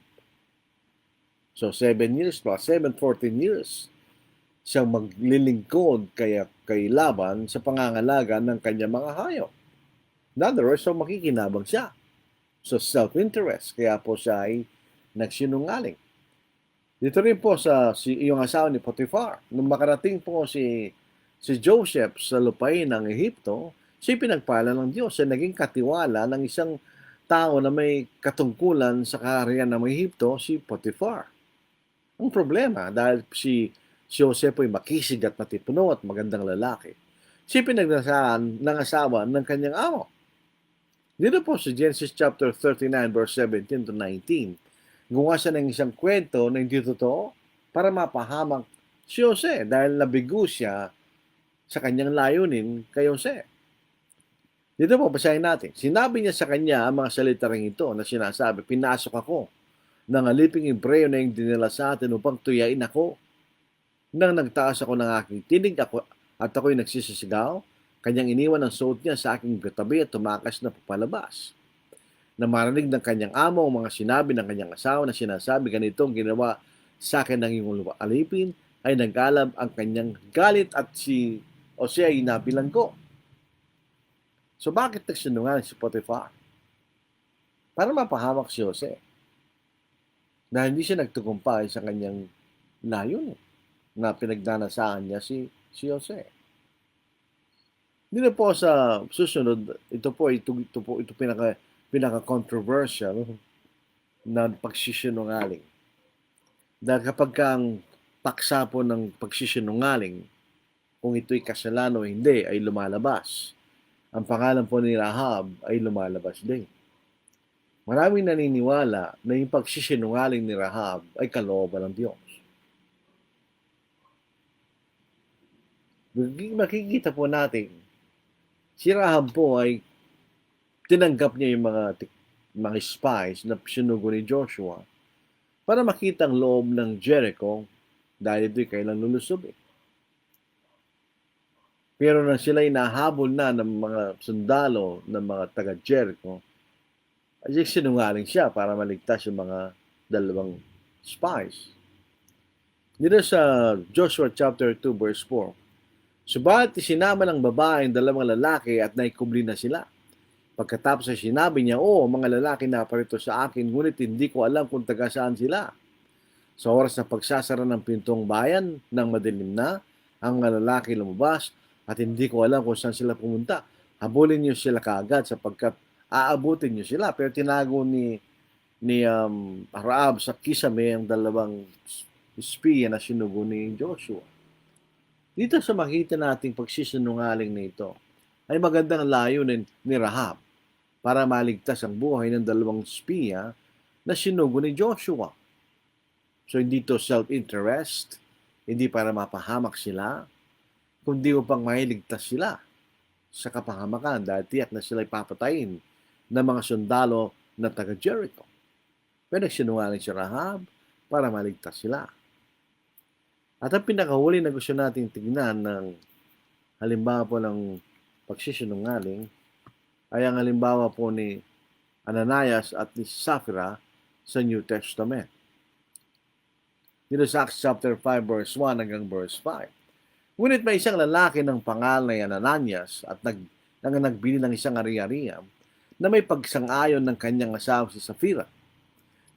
So 7 years plus 7, 14 years siyang maglilingkod kay Laban sa pangangalaga ng kanyang mga hayop. In other words, so makikinabang siya. So self-interest, kaya po siya ay nagsinungaling. Dito rin po sa yung asawa ni Potiphar, nung makarating po si Joseph sa lupain ng Ehipto, siya pinagpala ng Diyos. Siya naging katiwala ng isang tao na may katungkulan sa kaharian ng Ehipto, si Potiphar. Ang problema, dahil si Joseph ay makisig at matipuno at magandang lalaki, siya pinagdasaan ng asawa ng kanyang amo. Dito po sa Genesis chapter 39 verse 17 to 19, gumawa siya ng isang kwento na hindi totoo para mapahamak si Jose dahil nabigo siya sa kanyang layunin kay Jose. Dito po, basahin natin. Sinabi niya sa kanya ang mga salita rin ito na sinasabi, pinasok ako ng aliping Hebreo na yung dinala sa atin upang tuyain ako. Nang nagtaas ako ng aking tinig ako, at ako'y nagsisisigaw, kanyang iniwan ang suot niya sa aking katabi at tumakas na papalabas. Na marinig ng kanyang amo ang mga sinabi ng kanyang asawa na sinasabi, ganitong ginawa sa akin ng iyong alipin, ay nag-alab ang kanyang galit at si Jose ay nabilanggo. So bakit nagsinungaling si Potiphar? Para mapahamak si Jose. Dahil hindi siya nagtugumpay sa kanyang layunin na pinagnanasaan niya si Jose. Dito po sa susunod, ito pinaka-controversial na pagsisinungaling. Dahil kapag ang paksa po ng pagsisinungaling, kung ito'y kasalanan o hindi, ay lumalabas. Ang pangalan po ni Rahab ay lumalabas din. Maraming naniniwala na yung pagsisinungaling ni Rahab ay kalooban ng Diyos. Makikita po natin, si Rahab po ay tinanggap niya yung mga spies na sinugo ni Joshua para makita ang loob ng Jericho dahil ito'y kailang lulusob. Pero nang sila nahabol na ng mga sundalo ng mga taga-Jericho, ay sinungaling siya para maligtas yung mga dalawang spies. Dito sa Joshua chapter 2 verse 4, subalit sinama ng babae ang dalawang lalaki at naikubli na sila. Pagkatapos ay sinabi niya, mga lalaki na parito sa akin, ngunit hindi ko alam kung taga saan sila. Sa oras na pagsasara ng pintong bayan ng madilim na, ang lalaki lumabas at hindi ko alam kung saan sila pumunta. Habulin niyo sila kaagad sapagkat aabutin niyo sila. Pero tinago ni Rahab sa kisame ang dalawang espiya na sinugo ni Joshua. Dito sa makita nating pagsisinungaling nito, ay magandang layunin ni Rahab para maligtas ang buhay ng dalawang espiya na sinugo ni Joshua. So hindi to self-interest, hindi para mapahamak sila, kundi upang mailigtas sila sa kapahamakan dahil tiyak na sila ipapatayin ng mga sundalo na taga-Jericho. Pero sinungaling si Rahab para maligtas sila. At ang pinakahuli na gusto nating tignan ng halimbawa po ng pagsisinungaling ay ang halimbawa po ni Ananias at ni Sapphira sa New Testament. Dito sa Acts chapter 5 verse 1 hanggang verse 5. Ngunit may isang lalaki ng pangalan na Ananias at nagbili ng isang ari-ariam na may pagsang-ayon ng kanyang asawa si Sapphira.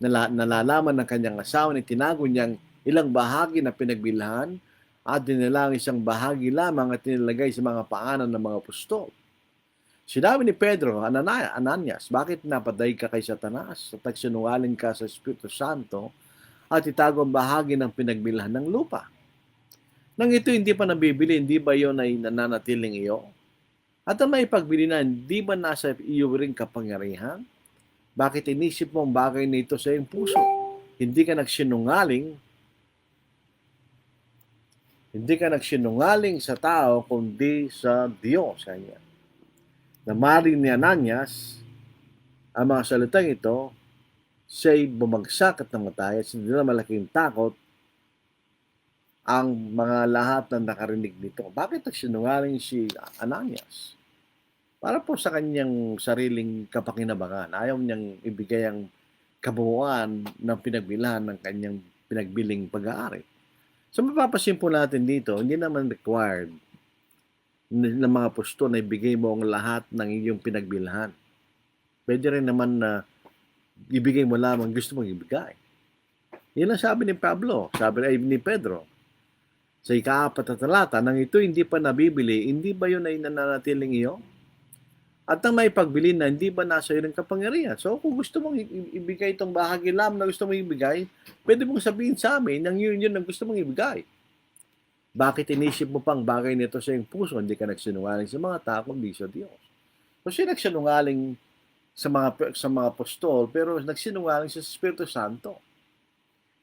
Nalalaman ng kanyang asawa ni tinago niyang ilang bahagi na pinagbilhan at dinilang isang bahagi lamang at tinilagay sa mga paanan ng mga apostol. Sinabi ni Pedro, Ananias, bakit napaday ka kay Satanas at nagsinungaling ka sa Espiritu Santo at itago ang bahagi ng pinagbilhan ng lupa? Nang ito hindi pa nabibili, hindi ba yon ay nananatiling iyo? At ang may pagbili na, di ba nasa iyo ring kapangyarihan? Bakit inisip mo ang bagay na ito sa iyong puso? Hindi ka nagsinungaling, hindi ka nagsinungaling sa tao, kundi sa Diyos. Kanya. Namarin ni Ananias ang mga salitang ito, siya'y bumagsak at namatay at hindi na malaking takot ang mga lahat na nakarinig nito. Bakit nagsinungaling si Ananias? Para po sa kanyang sariling kapakinabangan. Ayaw niyang ibigay ang kabuuan ng pinagbilhan ng kanyang pinagbiling pag-aari. So mapapasin po natin dito, hindi naman required ng mga apostol na ibigay mo ang lahat ng iyong pinagbilhan. Pwede rin naman na ibigay mo lamang gusto mong ibigay. Yan ang sabi ni Pablo, sabi ni Pedro. Sa ika-4 na talata, nang ito hindi pa nabibili, hindi ba yun ay nananatiling iyo? At ang may pagbili na, hindi ba nasa iyo ng kapangyarihan? So kung gusto mong ibigay itong bahagi lamang na gusto mong ibigay, pwede mong sabihin sa amin nang yun ang gusto mong ibigay. Bakit inisip mo pang bagay nito sa iyong puso? Hindi ka nagsinungaling sa mga tao, kundi sa Diyos. Kasi nagsinungaling sa mga apostol, pero nagsinungaling sa Espiritu Santo.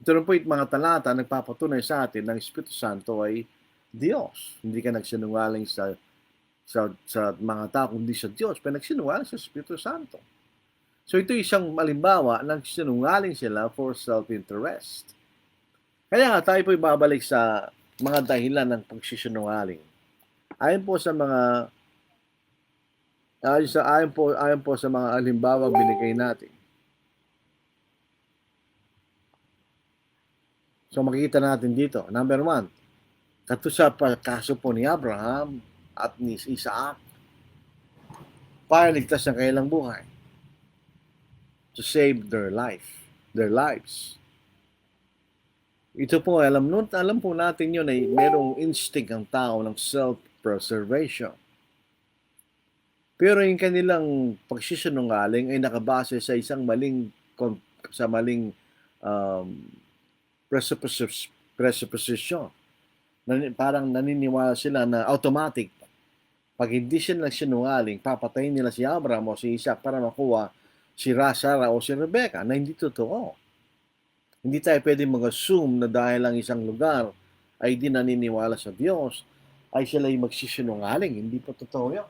Ito rin po yung mga talata nagpapatunay sa atin ng Espiritu Santo ay Diyos. Hindi ka nagsinungaling sa mga tao kundi sa Diyos, pero nagsinungaling sa Espiritu Santo. So ito isang malimbawa ng sinungaling sila for self-interest. Kaya nga tayo po ibabalik sa mga dahilan ng pagsisinungaling. Ayon po sa mga ayon po sa mga halimbawa binigay natin. So makikita natin dito, number 1, sa kaso po ni Abraham at ni Isaac, para ligtas ng kanilang buhay, to save their lives. Ito po, alam po natin yun ay merong instinct ang tao ng self-preservation. Pero yung kanilang pagsisinungaling ay nakabase sa isang maling presupposition. Parang naniniwala sila na automatic. Pag hindi sila nagsinungaling, papatayin nila si Abraham o si Isaac para makuha si Sarah o si Rebecca, na hindi totoo. Hindi tayo pwede mag-assume na dahil lang isang lugar ay di naniniwala sa Diyos, ay sila ay magsisinungaling. Hindi po totoo yun.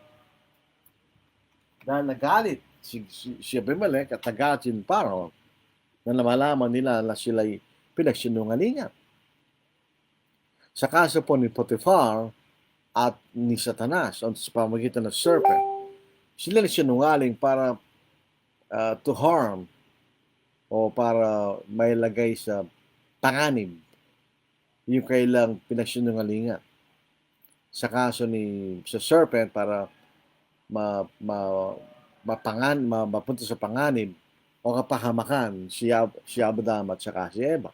Dahil nagalit si Abimelech at nagalit si Pharaoh, na namalaman nila na sila ay pinagsinungalingan. Sa kaso po ni Potiphar at ni Satanas sa pamamagitan ng serpent, sila nagsinungaling para to harm o para mailagay sa panganib yung kailang pinagsinungalingan. Sa kaso sa serpent para mapunta sa panganib o kapahamakan si Adam at saka si Eva.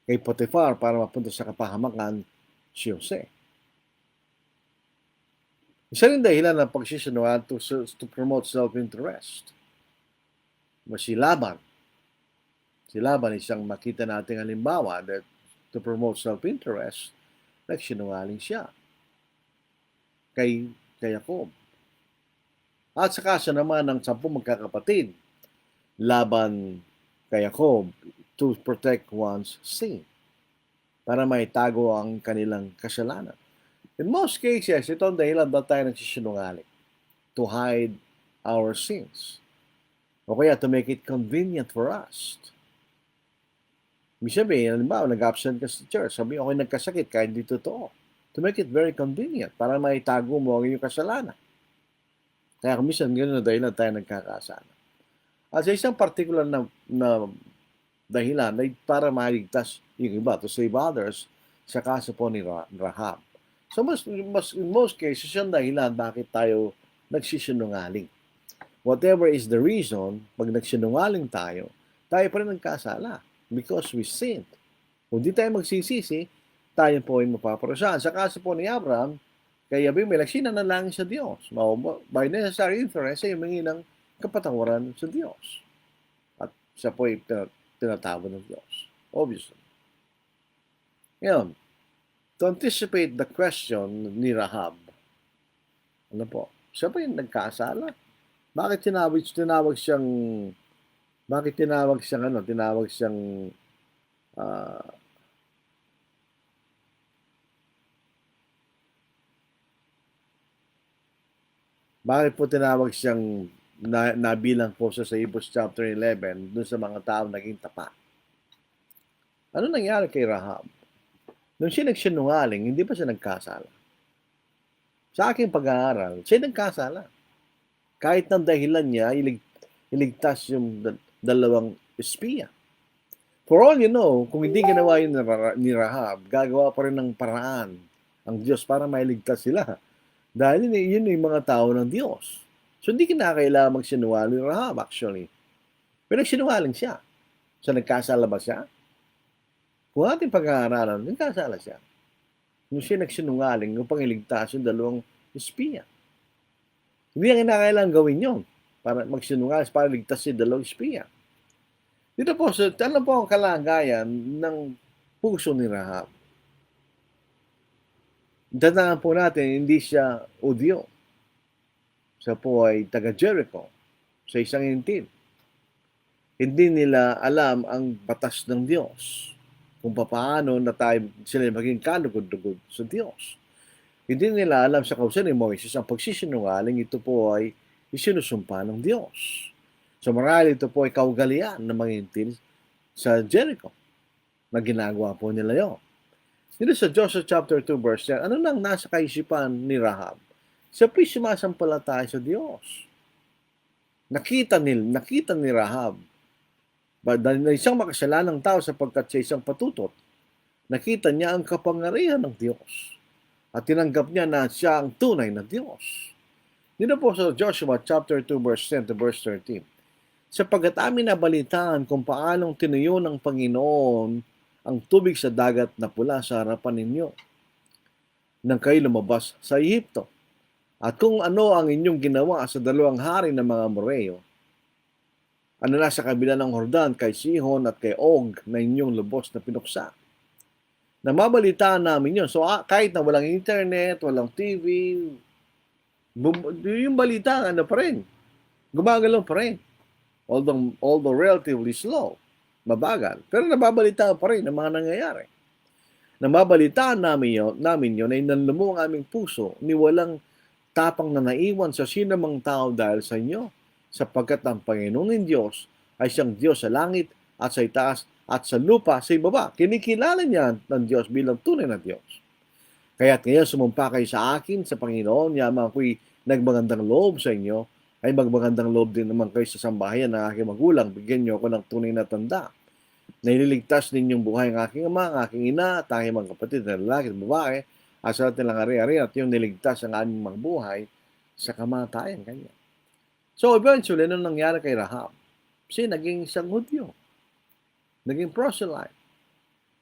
Kay Potiphar para mapunta sa kapahamakan si Jose. Isa rin dahilan ng pagsisinungaling to promote self-interest. Si Laban. Si Laban, isang makita nating halimbawa that to promote self-interest, nagsinungaling siya kay Jacob. At sa kaso naman ng 10 magkakapatid, laban kay Jacob to protect one's sin, para maitago ang kanilang kasalanan. In most cases, ito ang dahilan ba't tayo nagsisinungaling. To hide our sins. O kaya to make it convenient for us. Sabihin, halimbawa, nag-absent ka sa church, sabi, okay, nagkasakit, kahit hindi totoo. To make it very convenient, para maitago mo ang iyong kasalanan. Kaya minsan, gano'n na dahilan tayo nagkakasala. At sa isang particular na dahilan ay para maligtas yung iba, to save others, sa kaso po ni Rahab. So, in most cases, yung dahilan bakit tayo nagsisinungaling. Whatever is the reason, pag nagsinungaling tayo pa rin nagkasala because we sinned. Kung di tayo magsisisi, tayo po ay mapaparusahan. Sa kaso po ni Abraham, kay Abimelech, sinanalangin sa Diyos. By necessary inference, ay humingi ng kapatawaran sa Diyos. At siya po ay tinatawag ng Diyos. Obviously. Ngayon, to anticipate the question ni Rahab, ano po, Siya ba yung nagkasala? Bakit tinawag siyang ah, bakit po tinawag siyang nabilang po sa Hebrews chapter 11 dun sa mga tao naging tapat? Ano nangyari kay Rahab? Nung siya nagsinungaling, hindi pa siya nagkasala. Sa aking pag-aaral, siya nagkasala. Kahit ng dahilan niya, iligtas yung dalawang espiya. For all you know, kung hindi ginawa yun ni Rahab, gagawa pa rin ng paraan ang Diyos para mailigtas sila. Dahil yun yung mga tao ng Diyos. So hindi kinakailangan magsinungaling ni Rahab actually. Pero nagsinungaling siya. So nagkasala ba siya? Kung ating pag-aaralan, nagkasala siya. Nung siya nagsinungaling upang iligtas yung dalawang espiya. Hindi ang kinakailangan gawin yun para magsinungaling, para ligtas yung dalawang espiya. Dito po, ano po ang kalagayan ng puso ni Rahab? Tandaan po natin, hindi siya Udyo. Siya po ay taga Jericho sa isang intil. Hindi nila alam ang batas ng Diyos kung paano na sila maging kalugod-lugod sa Diyos. Hindi nila alam sa kausan ni Moises ang pagsisinungaling, ito po ay isinusumpa ng Diyos. So marahil ito po ay kaugalian ng mga intil sa Jericho na ginagawa po nila yun. Dito sa Joshua chapter 2 verse 10, ano nang nasa kaisipan ni Rahab? Siya po'y sumasampalataya sa Diyos. Nakita ni Rahab, dahil na isang makasalanang tao sapagkat siya isang patutot, nakita niya ang kapangyarihan ng Diyos at tinanggap niya na siya ang tunay na Diyos. Dito po sa Joshua chapter 2 verse 10 to verse 13, sapagkat amin nabalitaan kung paanong tinuyo ng Panginoon ang tubig sa dagat na pula sa harapan ninyo nang kayo lumabas sa Ehipto. At kung ano ang inyong ginawa sa dalawang hari ng mga Amoreo, ano na sa kabila ng Jordan kay Sihon at kay Og na inyong lubos na pinuksa. Namabalitaan namin yun. So kahit na walang internet, walang TV, yung balita, ano pa rin, gumagalaw pa rin. Although relatively slow, mabagal. Pero nababalitaan pa rin ang mga nangyayari. Nababalitaan namin yun ay nanlumo ang aming puso ni walang tapang na naiwan sa sinamang tao dahil sa inyo, sapagkat ang Panginoong Diyos ay siyang Diyos sa langit at sa itaas at sa lupa sa ibaba. Kinikilala niya ng Diyos bilang tunay na Diyos. Kaya't ngayon sumumpa kayo sa akin, sa Panginoon, yaman ako'y nagmagandang loob sa inyo, ay magmagandang loob din naman kayo sa sambahayan ng aking magulang. Bigyan niyo ako ng tunay na tanda. Naililigtas ninyong buhay ng aking ama, ng aking ina, at aking mga kapatid na lalaki at babae, at sa lahat nilang ari-ari at yung niligtas ang aming mga buhay sa kamatayan kanya. So eventually, anong nangyari kay Rahab? Siya naging isang Hudyo. Naging proselyte.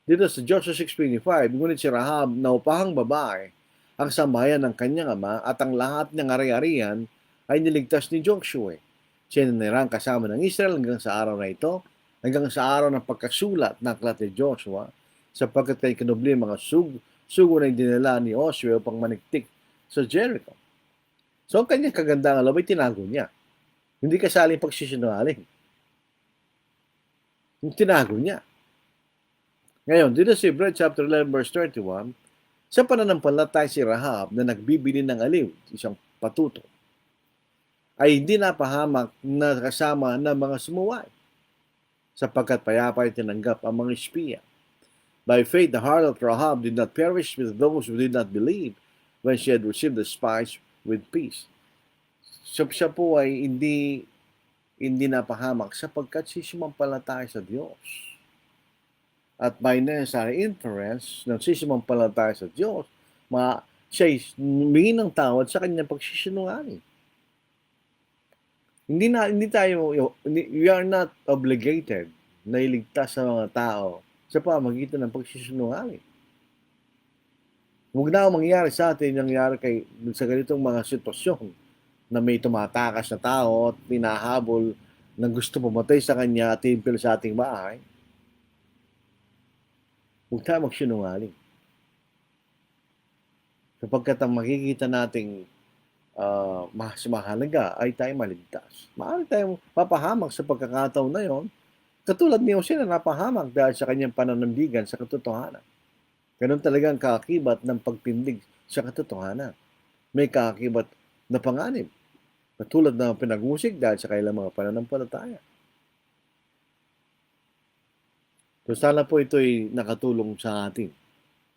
Dito sa Joshua 6:25, ngunit si Rahab na upahang babae, ang sambahayan ng kanyang ama at ang lahat ng ari-arian ay niligtas ni Joshua. Siya nanirang kasama ng Israel hanggang sa araw na ito, hanggang sa araw ng pagkasulat ng aklat ni Joshua, sapagkat kay kinubli mga sugo na dinala ni Joshua upang maniktik sa Jericho. So ang kanyang kagandang alam ay tinago niya. Hindi kasali pagsisinungaling. Tinago niya. Ngayon, dito sa Hebrews chapter 11 verse 31, sa pananampalataya si Rahab na nagbibili ng aliw, isang patuto, ay hindi napahamak na kasama ng mga sumuway, sapagkat payapa ay tinanggap ang mga espiya. By faith, the heart of Rahab did not perish with those who did not believe when she had received the spies with peace. So, siya po ay hindi napahamak sapagkat siya sumampalataya sa Diyos. At by necessary inference, nang siya sumampalataya sa Diyos, siya ay humingi ng tawad sa kanyang pagsisinungaling. We are not obligated na iligtas sa mga tao sa pamamagitan ng pagsisinungaling. Huwag na mangyari sa atin nangyari sa ganitong mga sitwasyon na may tumatakas na tao at pinahabol na gusto pumatay sa kanya at timpil sa ating bahay. Huwag tayo magsinungaling. Sapagkat ang makikita nating mas mahalaga ay tayo maligtas. Maaari tayong mapahamak sa pagkakataon na yon, katulad ni Jose na napahamak dahil sa kanyang pananambigan sa katotohanan. Ganun talaga ang kaakibat ng pagtindig sa katotohanan. May kaakibat na panganib, katulad ng pinag-usig dahil sa kailang mga pananampalataya. So sana po ito'y nakatulong sa atin.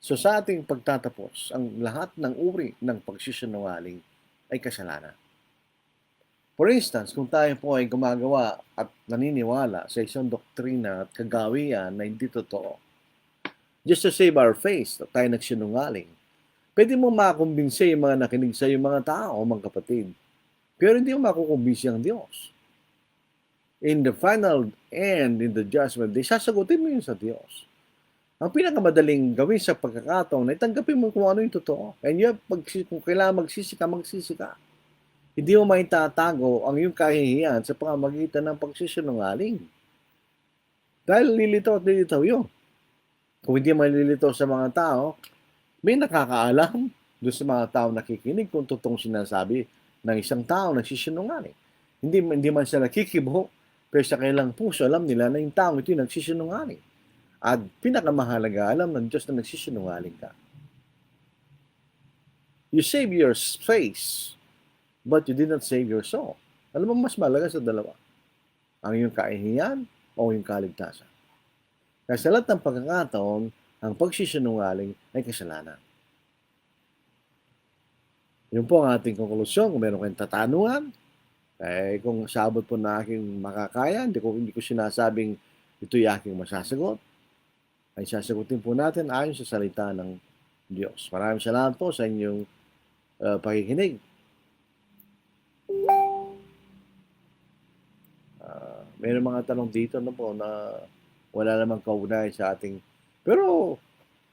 So sa ating pagtatapos, ang lahat ng uri ng pagsisinungaling ay kasalanan. For instance, kung tayo po ay gumagawa at naniniwala sa isang doktrina at kagawian na hindi totoo, just to save our face, at tayo nagsinungaling, pwede mo makumbinse yung mga nakinig sa yung mga tao, mga kapatid. Pero hindi mo makukumbinse ang Diyos. In the final end, in the judgment day, sasagutin mo yun sa Diyos. Ang pinakamadaling gawin sa pagkakataon ay tanggapin mo kung ano yung totoo. And kung kailangan magsisika, magsisika. Hindi mo maitatago ang iyong kahihiyan sa pamamagitan ng pagsisinungaling. Dahil lilitaw at lilitaw yun. Kung hindi malilitaw sa mga tao, may nakakaalam doon sa mga tao nakikinig kung totoong sinasabi ng isang tao nagsisinungaling. Hindi man sila nakikibo, pero sa kailang puso, alam nila na yung tao ito yung nagsisinungaling. At pinakamahalaga, alam ng Diyos na nagsisinungaling ka. You save your face, but you did not save your soul. Alam mo, mas malaga sa dalawa. Ang iyong kahihiyan o yung kaligtasan. Kaya sa lahat ng pagkakataon, ang pagsisinungaling ay kasalanan. Yun po ang ating konklusyon. Kung meron kayong tatanungan, kung sabot po na aking makakaya, hindi ko sinasabing ito'y aking masasagot, ay sasagutin po natin ayon sa salita ng Diyos. Maraming salamat po sa inyong pakikinig. Mayroon mga tanong dito na po na wala namang kaugnayan sa ating... Pero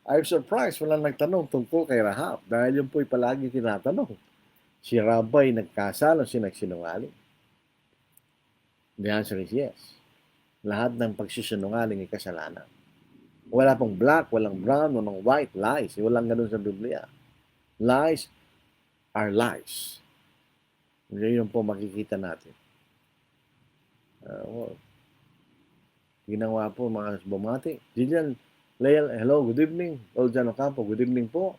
I'm surprised walang nagtanong tungkol kay Rahab dahil yun po'y palagi tinatanong. Si Rabay nagkasala, si nagsinungaling. The answer is yes. Lahat ng pagsisinungaling ay kasalanan. Wala pong black, walang brown, walang white, lies. Walang ganun sa Biblia. Lies are lies. Yun po makikita natin. Ginawa po mga bumati. Jillian, Leal, hello, good evening. Oljan Ocampo, good evening po.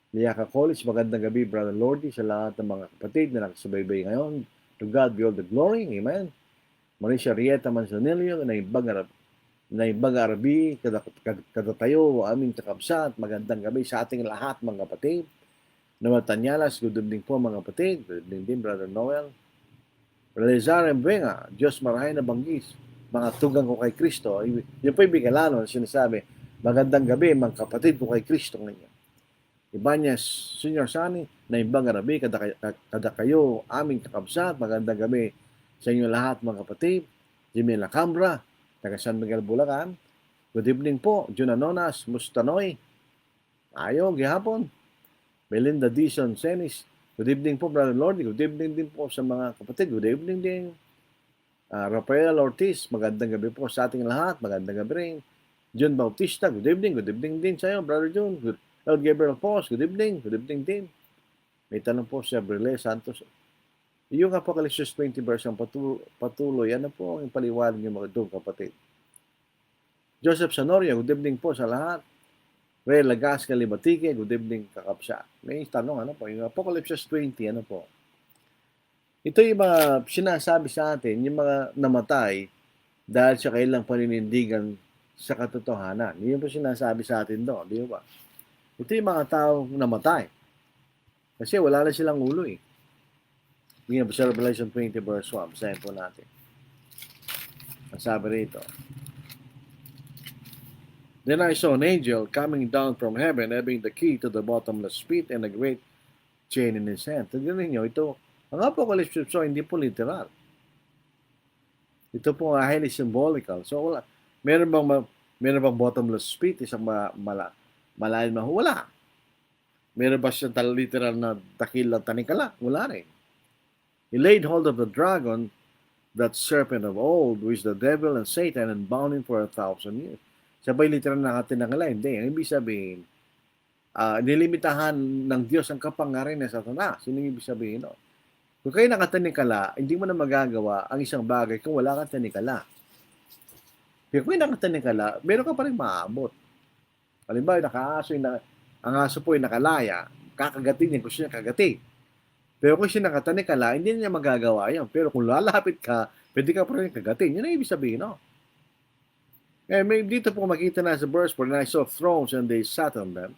Liaka College, magandang gabi, Brother Lordy, sa lahat ng mga kapatid na nakasubaybay ngayon. To God be all the glory. Amen. Marisha Rieta Manzanillo, Naibag Arabi, kadatayo, aming kakabsat, magandang gabi sa ating lahat mga kapatid. Noel Tanyalas, good evening po mga kapatid. Good evening din, Brother Noel. Relizar Mbenga, Diyos marahay na banggis, mga tugang ko kay Kristo. Yun po yung bigalano na sinasabi, magandang gabi mga kapatid ko kay Kristo ngayon. Ibanyas Senior Sani, Naibag Arabi, kada kayo, aming kakabsat, magandang gabi sa inyo lahat mga kapatid. Jimmy Lacambra, taga San Miguel, Bulacan. Good evening po, Jun Anonas, Mustanoy. Ayo, gihapon. Melinda Dison Senis. Good evening po, Brother Lordy. Good evening din po sa mga kapatid. Good evening din. Rafael Ortiz, magandang gabi po sa ating lahat. Magandang gabi rin. John Bautista, good evening. Good evening din sa iyo, Brother John. El Gabriel Pos, good evening. Good evening din. May tanong po si Abrele Santos. Yung Apocalypse 20 verse ang patuloy, ano po ang paliwanag niyo mga doon kapatid? Joseph Sanoria, good evening po sa lahat. Ray Lagas Kalibatike, good evening kakapsa. May tanong, ano po, yung Apocalypse 20, ano po? Ito yung mga sinasabi sa atin, yung mga namatay dahil sa kailang paninindigan sa katotohanan. Yun po sinasabi sa atin doon, di ba? Ito yung mga taong namatay. Kasi wala na silang ulo eh. Yung Revelation 20 verse 1, basahin po natin. Ang sabi rito, Then I saw an angel coming down from heaven, having the key to the bottomless pit and a great chain in his hand. Tignan ninyo, ito, ang Apocalypse so hindi po literal. Ito po highly symbolical. So, wala. Meron bang bottomless pit, isang malalim na wala. Meron ba siya literal na dakilang tanikala? Wala rin. He laid hold of the dragon, that serpent of old, who is the devil and Satan, and bound him for 1,000 years. Sabay literal na tinangala. Hindi. Ang ibig sabihin, nilimitahan ng Diyos ang kapangyarihan ng Satanas. Yun ang ibig sabihin, no? Kung kayo nakatanikala, hindi mo na magagawa ang isang bagay kung wala kang tanikala. Pero kung nakatanikala, meron ka pa rin maaabot. Halimbawa, ang aso po ay nakalaya, kakagatin niya kung siya kagati. Pero kung siya nakatanikala, hindi niya magagawa yan. Pero kung lalapit ka, pwede ka pa rin kagatin. Yun ang ibig sabihin, no? Dito po makita na sa verse, for then I saw thrones and they sat on them,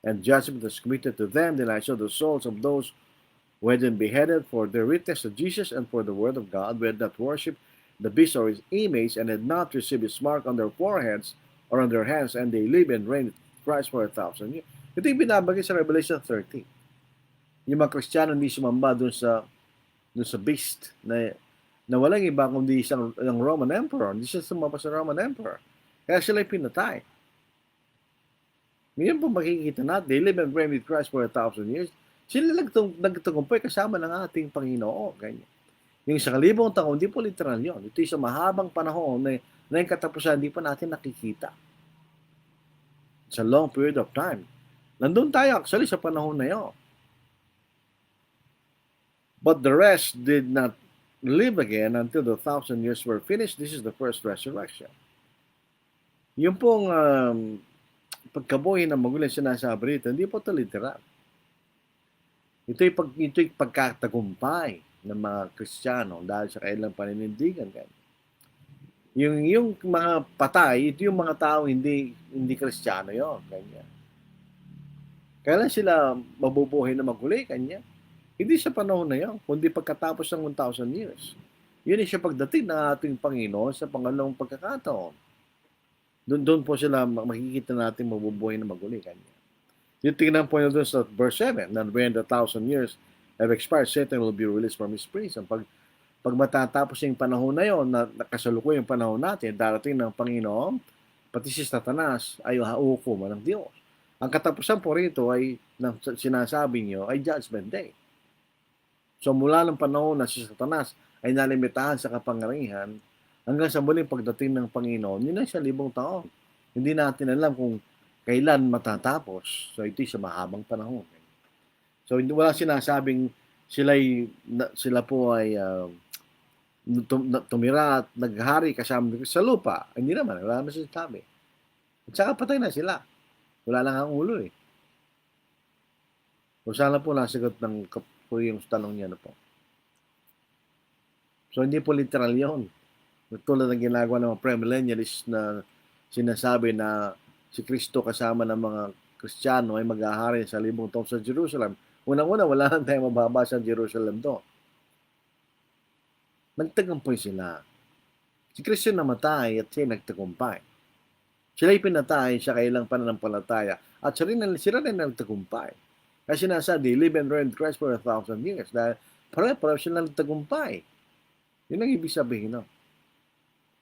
and judgment was committed to them. Then I saw the souls of those who had been beheaded for their witness to Jesus and for the word of God, who had not worshipped the beast or his image, and had not received his mark on their foreheads or on their hands, and they live and reign with Christ for 1,000 years. Ito yung binabagay sa Revelation 13. Yung mga Kristiyano hindi sumamba dun sa beast na walang iba kundi isang Roman Emperor. Hindi siya sumamba sa Roman Emperor. Kaya sila pinatay. Ngayon po makikita natin, they live and reign with Christ for 1,000 years. Sila nagtagumpay kasama ng ating Panginoon. Ganyan. Yung sa 1,000 taon, hindi po literal yun. Ito yung sa mahabang panahon na yung katapusan, hindi pa natin nakikita. It's a long period of time. Nandun tayo actually sa panahon na yun. But the rest did not live again until the 1,000 years were finished. This is the first resurrection. Yung pong pagkabuhay ng magulang sinasabi rito, hindi po ito literal. Ito'y pagkatagumpay ng mga Kristiyano dahil sa kailang paninindigan. Yung mga patay, ito yung mga tao hindi Kristiyano yun. Ganyan. Kailan sila mabubuhay na maguli? Kanya? Hindi sa panahon na yun, kundi pagkatapos ng 1,000 years. Yun ay siya pagdating ng ating Panginoon sa pangalawang pagkakataon. Doon po sila makikita natin mabubuhay na maguli. Kanya. Yung tingnan po nyo doon sa verse 7, that when the 1,000 years have expired, Satan will be released from his prison. Pag matatapos yung panahon na yon, na nakasalukuy yung panahon natin, darating ng Panginoon, pati si Satanas ay hukuman ng Diyos. Ang katapusan po rito ay, sinasabi nyo, ay Judgment Day. So mula ng panahon na si Satanas ay nalimitahan sa kapangyarihan, hanggang sa muling pagdating ng Panginoon, yun ay 1,000 taon. Hindi natin alam kung kailan matatapos. So ito'y sa mahabang panahon. So wala sinasabing sila po ay tumira at naghari kasama sa lupa. Hindi naman, wala naman sinasabi. At saka patay na sila. Wala lang ang ulo eh. So sana po nasagot ng yung tanong niya na po. So hindi po literal yun. Tulad ng ginagawa ng mga premillennialists na sinasabi na si Kristo kasama ng mga Kristiyano ay mag-ahari sa 1,000 taon sa Jerusalem. Unang-una, wala nang tayo mababasa sa Jerusalem doon. Nagtagumpay sila. Si Kristo namatay at siya nagtagumpay. Sila'y pinatay sa kailang pananampalataya at sila rin nagtagumpay. Kasi sinasabi, live and reign with Christ for 1,000 years. Dahil pare-pareho sila nagtagumpay. Yun ang ibig sabihin, no?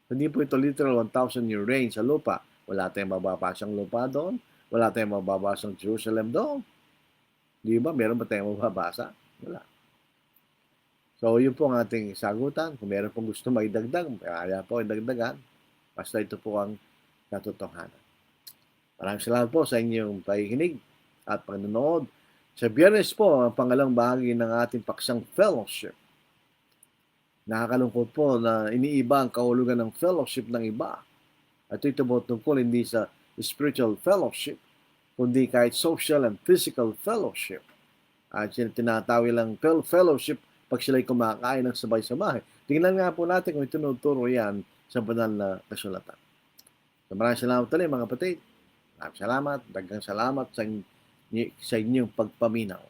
Hindi po ito literal 1,000-year reign sa lupa. Wala tayong mababasang lupa doon. Wala tayong mababasang Jerusalem doon. Di ba? Meron ba tayong mababasa? Wala. So, yun po ang ating sagutan. Kung meron pong gusto maidagdag, kaya po idagdagan. Basta ito po ang katotohanan. Maraming salamat po sa inyong pakikinig at panonood. Sa Biyernes po, ang pangalang bahagi ng ating paksang fellowship. Nakakalungkot po na iniiba ang kahulugan ng fellowship ng iba. At ito po tungkol hindi sa spiritual fellowship, kundi kahit social and physical fellowship. At tinatawag lang fellowship pag sila'y kumakain ng sabay-sabay. Tingnan nga po natin kung itinuturo yan sa banal na kasulatan. So, maraming salamat ulit mga kapatid. Maraming salamat. Daghang salamat sa inyong pagpaminaw.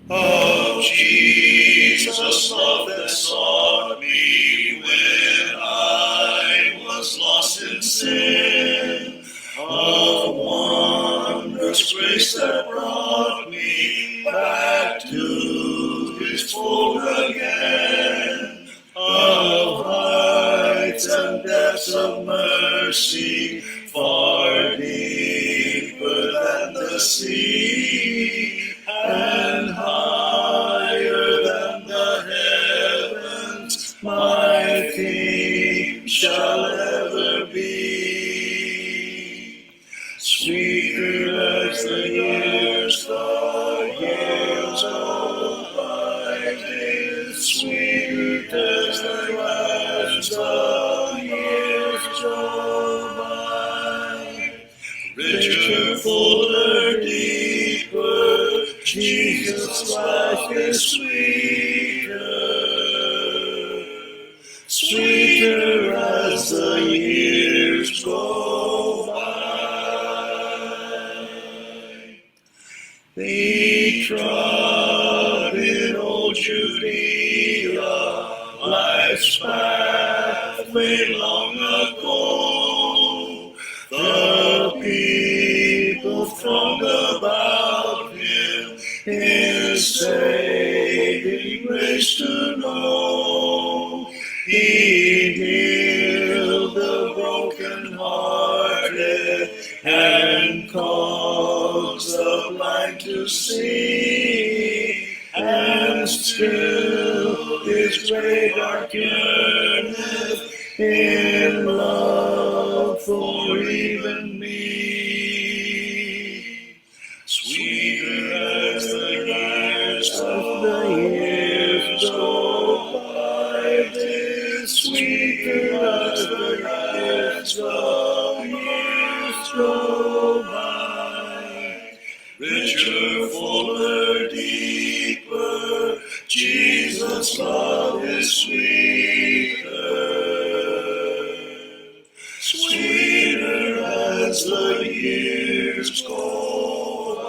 Oh, Jesus, love that sought me when I was lost in sin. Of wondrous grace that brought me back to His fold again. Of heights and depths of mercy, far deeper than the sea, and higher than the heavens, my theme shall ever be. years go by, it's sweet as the grass, the years go by. Richer, fuller, deeper, Jesus' life is sweeter. Sweeter as the years go by. They trod in old Judea, life's pathway long ago. The people thronged about him, his saving grace to know. He healed the broken-hearted and caused the blind to see. And still his great heart yearneth in love for even me. Sweeter as the years go by, sweeter as the years go by. Richer, fuller, deeper, Jesus' love is sweeter. Sweeter as the years go by.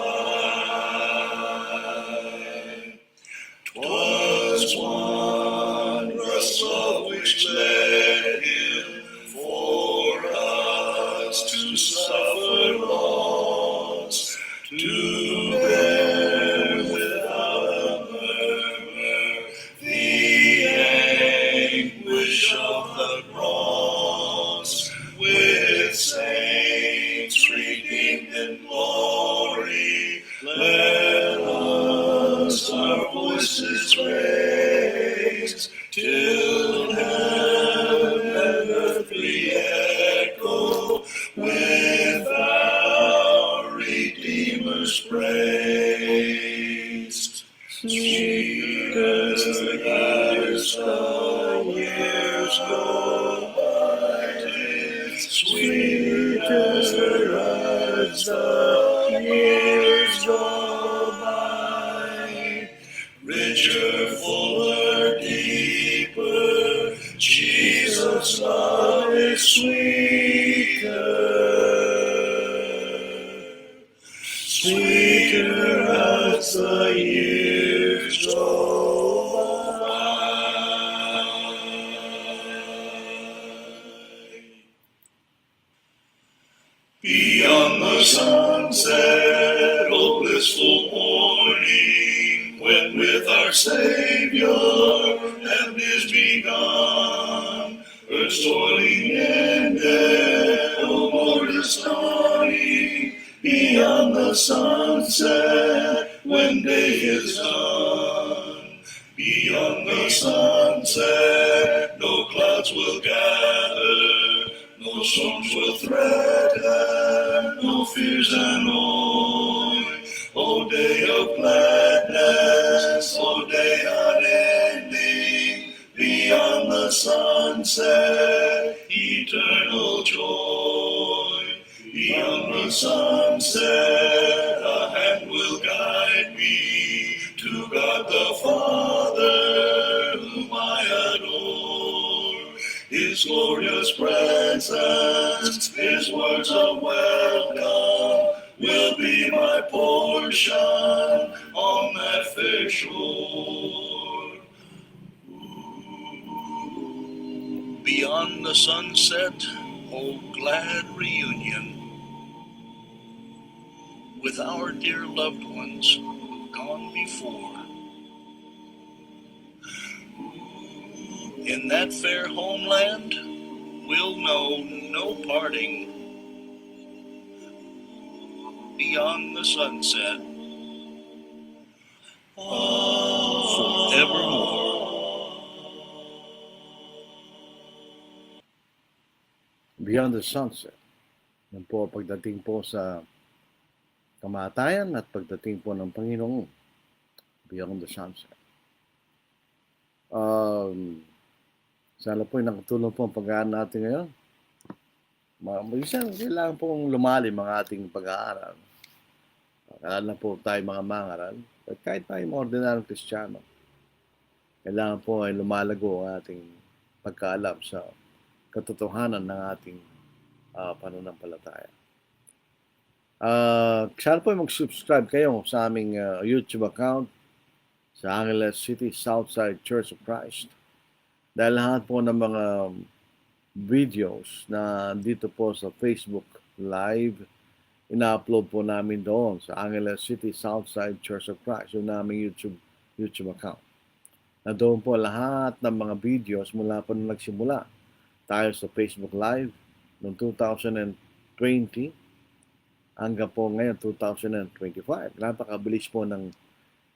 'Twas wondrous love which led him for us to suffer loss, to bear without a murmur the anguish of the cross, with saints redeemed in glory. Let us our voices raise till heaven and earth re-echo with our Redeemer's praise. Sweet as the years go by, sweet as the years go by. Richer, fuller, deeper, Jesus' love is sweeter. Sweeter as the years go by. Beyond the sunset, oh blissful morning, when with our Savior heaven is begun, earth's toiling ended, oh Lord is dawning. Beyond the sunset, when day is done, beyond the sunset, no clouds will gather, no storms will threaten, no fears annoy. O day of gladness, O day unending, beyond the sunset, eternal joy. Beyond the sunset, a hand will guide me to God the Father, whom I adore. His glorious presence, His words of welcome, will be my portion on that fair shore. Beyond the sunset, oh glad reunion with our dear loved ones who've gone before. In that fair homeland, we'll know no parting. Beyond the sunset, forevermore. Beyond the sunset. Yan po, pagdating po sa kamatayan at pagdating po ng Panginoon beyond the sunset. Sana po nakatulong po ang pag-aaral natin ngayon. Minsan, kailangan pong lumalim ang ating pag-aaral. Kailangan na po tayo mga mangaral. At kahit tayo mga ordinaryong Kristiyano, kailangan po ay lumalago ang ating pagkaalam sa katotohanan ng ating pananampalataya. Sana po mag-subscribe kayo sa aming YouTube account sa Angeles City Southside Church of Christ. Dahil lahat po ng mga videos na dito po sa Facebook Live, ina-upload po namin doon sa Angeles City Southside Church of Christ, yung naming YouTube account. Na doon po lahat ng mga videos mula po nung nagsimula tayo sa Facebook Live noong 2020 hanggang po ngayon 2025. Napakabilis po ng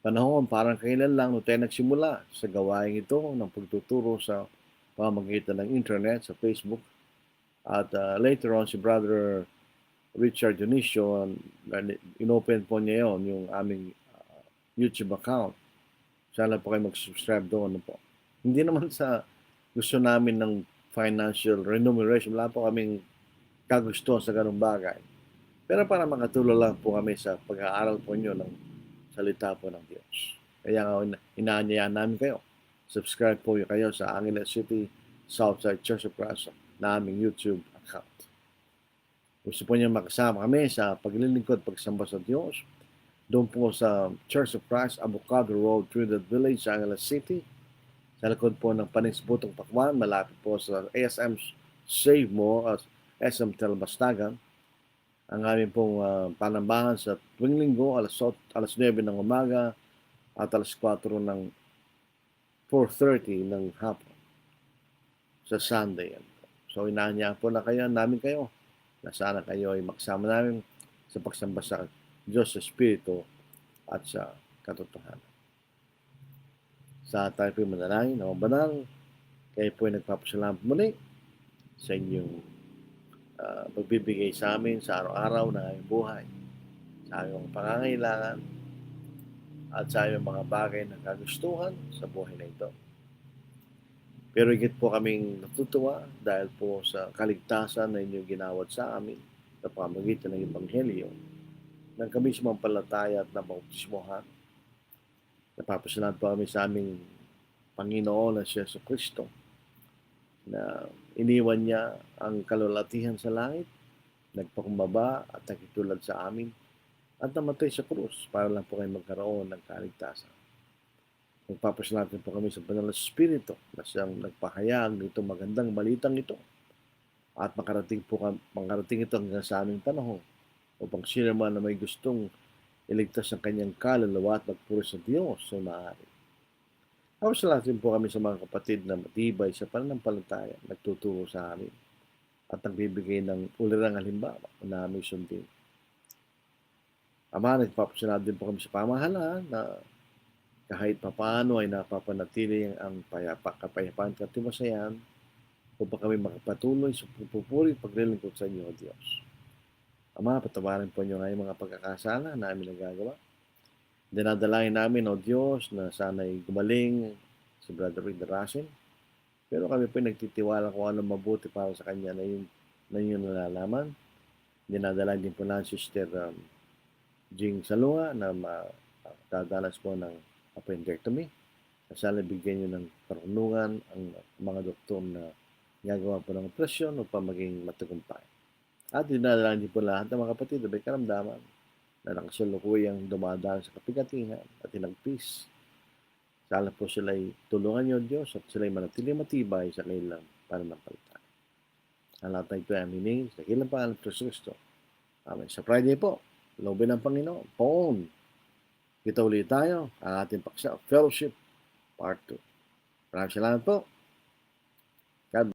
panahon, parang kailan lang nung tayo nagsimula sa gawain ito ng pagtuturo sa pamamagitan ng internet, sa Facebook. At later on, si Brother Richard Dionisio, inopen po niya yun, yung aming YouTube account. Sana po kayo mag-subscribe doon po. Hindi naman sa gusto namin ng financial remuneration. Wala po kaming kagustuhan sa ganung bagay. Pero para makatulong lang po kami sa pag-aaral po nyo ng salita po ng Diyos. Kaya inaanyayaan namin kayo. Subscribe po kayo sa Angeles City Southside Church of Christ na aming YouTube account. Gusto po niyo makasama kami sa paglilingkod, pagsamba sa Diyos. Doon po sa Church of Christ, Avocado Road, Trinidad Village, Angeles City. Sa likod po ng Panisbutong Pakwan, malapit po sa SM Save Mo at SM Telbastagan. Ang aming pong panambahan sa tuwing linggo, alas 9 ng umaga at alas 4 ng 4:30 ng hapon sa Sunday. So inaanyaan po na kayo, namin kayo na sana kayo ay magsama namin sa pagsamba sa Diyos sa Espiritu at sa katotohanan. Sa tayo po manalangin, na banal, kayo po ay nagpapasalamat muli sa inyong pagbibigay sa amin sa araw-araw na aming buhay, sa aming pangangailangan, at sa aming mga bagay na kagustuhan sa buhay na ito. Pero higit po kaming natutuwa dahil po sa kaligtasan na inyong ginawad sa amin sa pamamagitan ng Ebanghelyo ng kami sumampalataya at nabautismohan. Napapasalamat po kami sa aming Panginoon na si Yesu Kristo na iniwan niya ang kalulatihan sa langit, nagpakumbaba at nakitulad sa amin at namatay sa krus para lang po kayo magkaroon ng kaligtasan. Magpapasalamat po kami sa Banal na Espiritu na siyang nagpahayag nito magandang balitang ito at makarating ito hanggang sa aming panahon upang sino man na may gustong iligtas ang kanyang kaluluwa at magpuri sa Diyos ay maaari. Salamat po kami sa mga kapatid na matibay sa pananampalataya, nagtuturo sa amin at nagbibigay ng ulirang halimbawa na aming sundin. Ama, nagpapasalamat din po kami sa pamahalaan na kahit papaano ay napapanatili ang kapayapaan at katiwasayan upang kami makapatuloy sa pupuri paglilingkod sa inyo, Diyos. Ama, patawarin po niyo ngayong mga pagkakasala na amin nagagawa. Dinadalangin namin, O Diyos, na sana'y gumaling si Brother Rick Darasin. Pero kami po nagtitiwala kung ano mabuti para sa kanya na yun nalalaman. Dinadalangin din po na Sister Jing Salunga na dadalas po ng appendectomy. Sana bigyan nyo ng karunungan ang mga doktor na gagawa po ng operasyon upang maging matagumpay. At dinadalangin din po lahat ng mga kapatid na may karamdaman na nakasalukuyang dumadaan sa kapigatihan at hinagpis. Sana po sila'y tulungan niyo, Diyos, at sila'y manatiling matibay sa kanilang pananampalataya. Ang lahat na ito ay aminin sa kilang pangalan ng Kristo. Amen. Sa Friday po, loobin ng Panginoon, poon. Kita ulit tayo ang ating paksa, Fellowship Part 2. Maraming salamat po.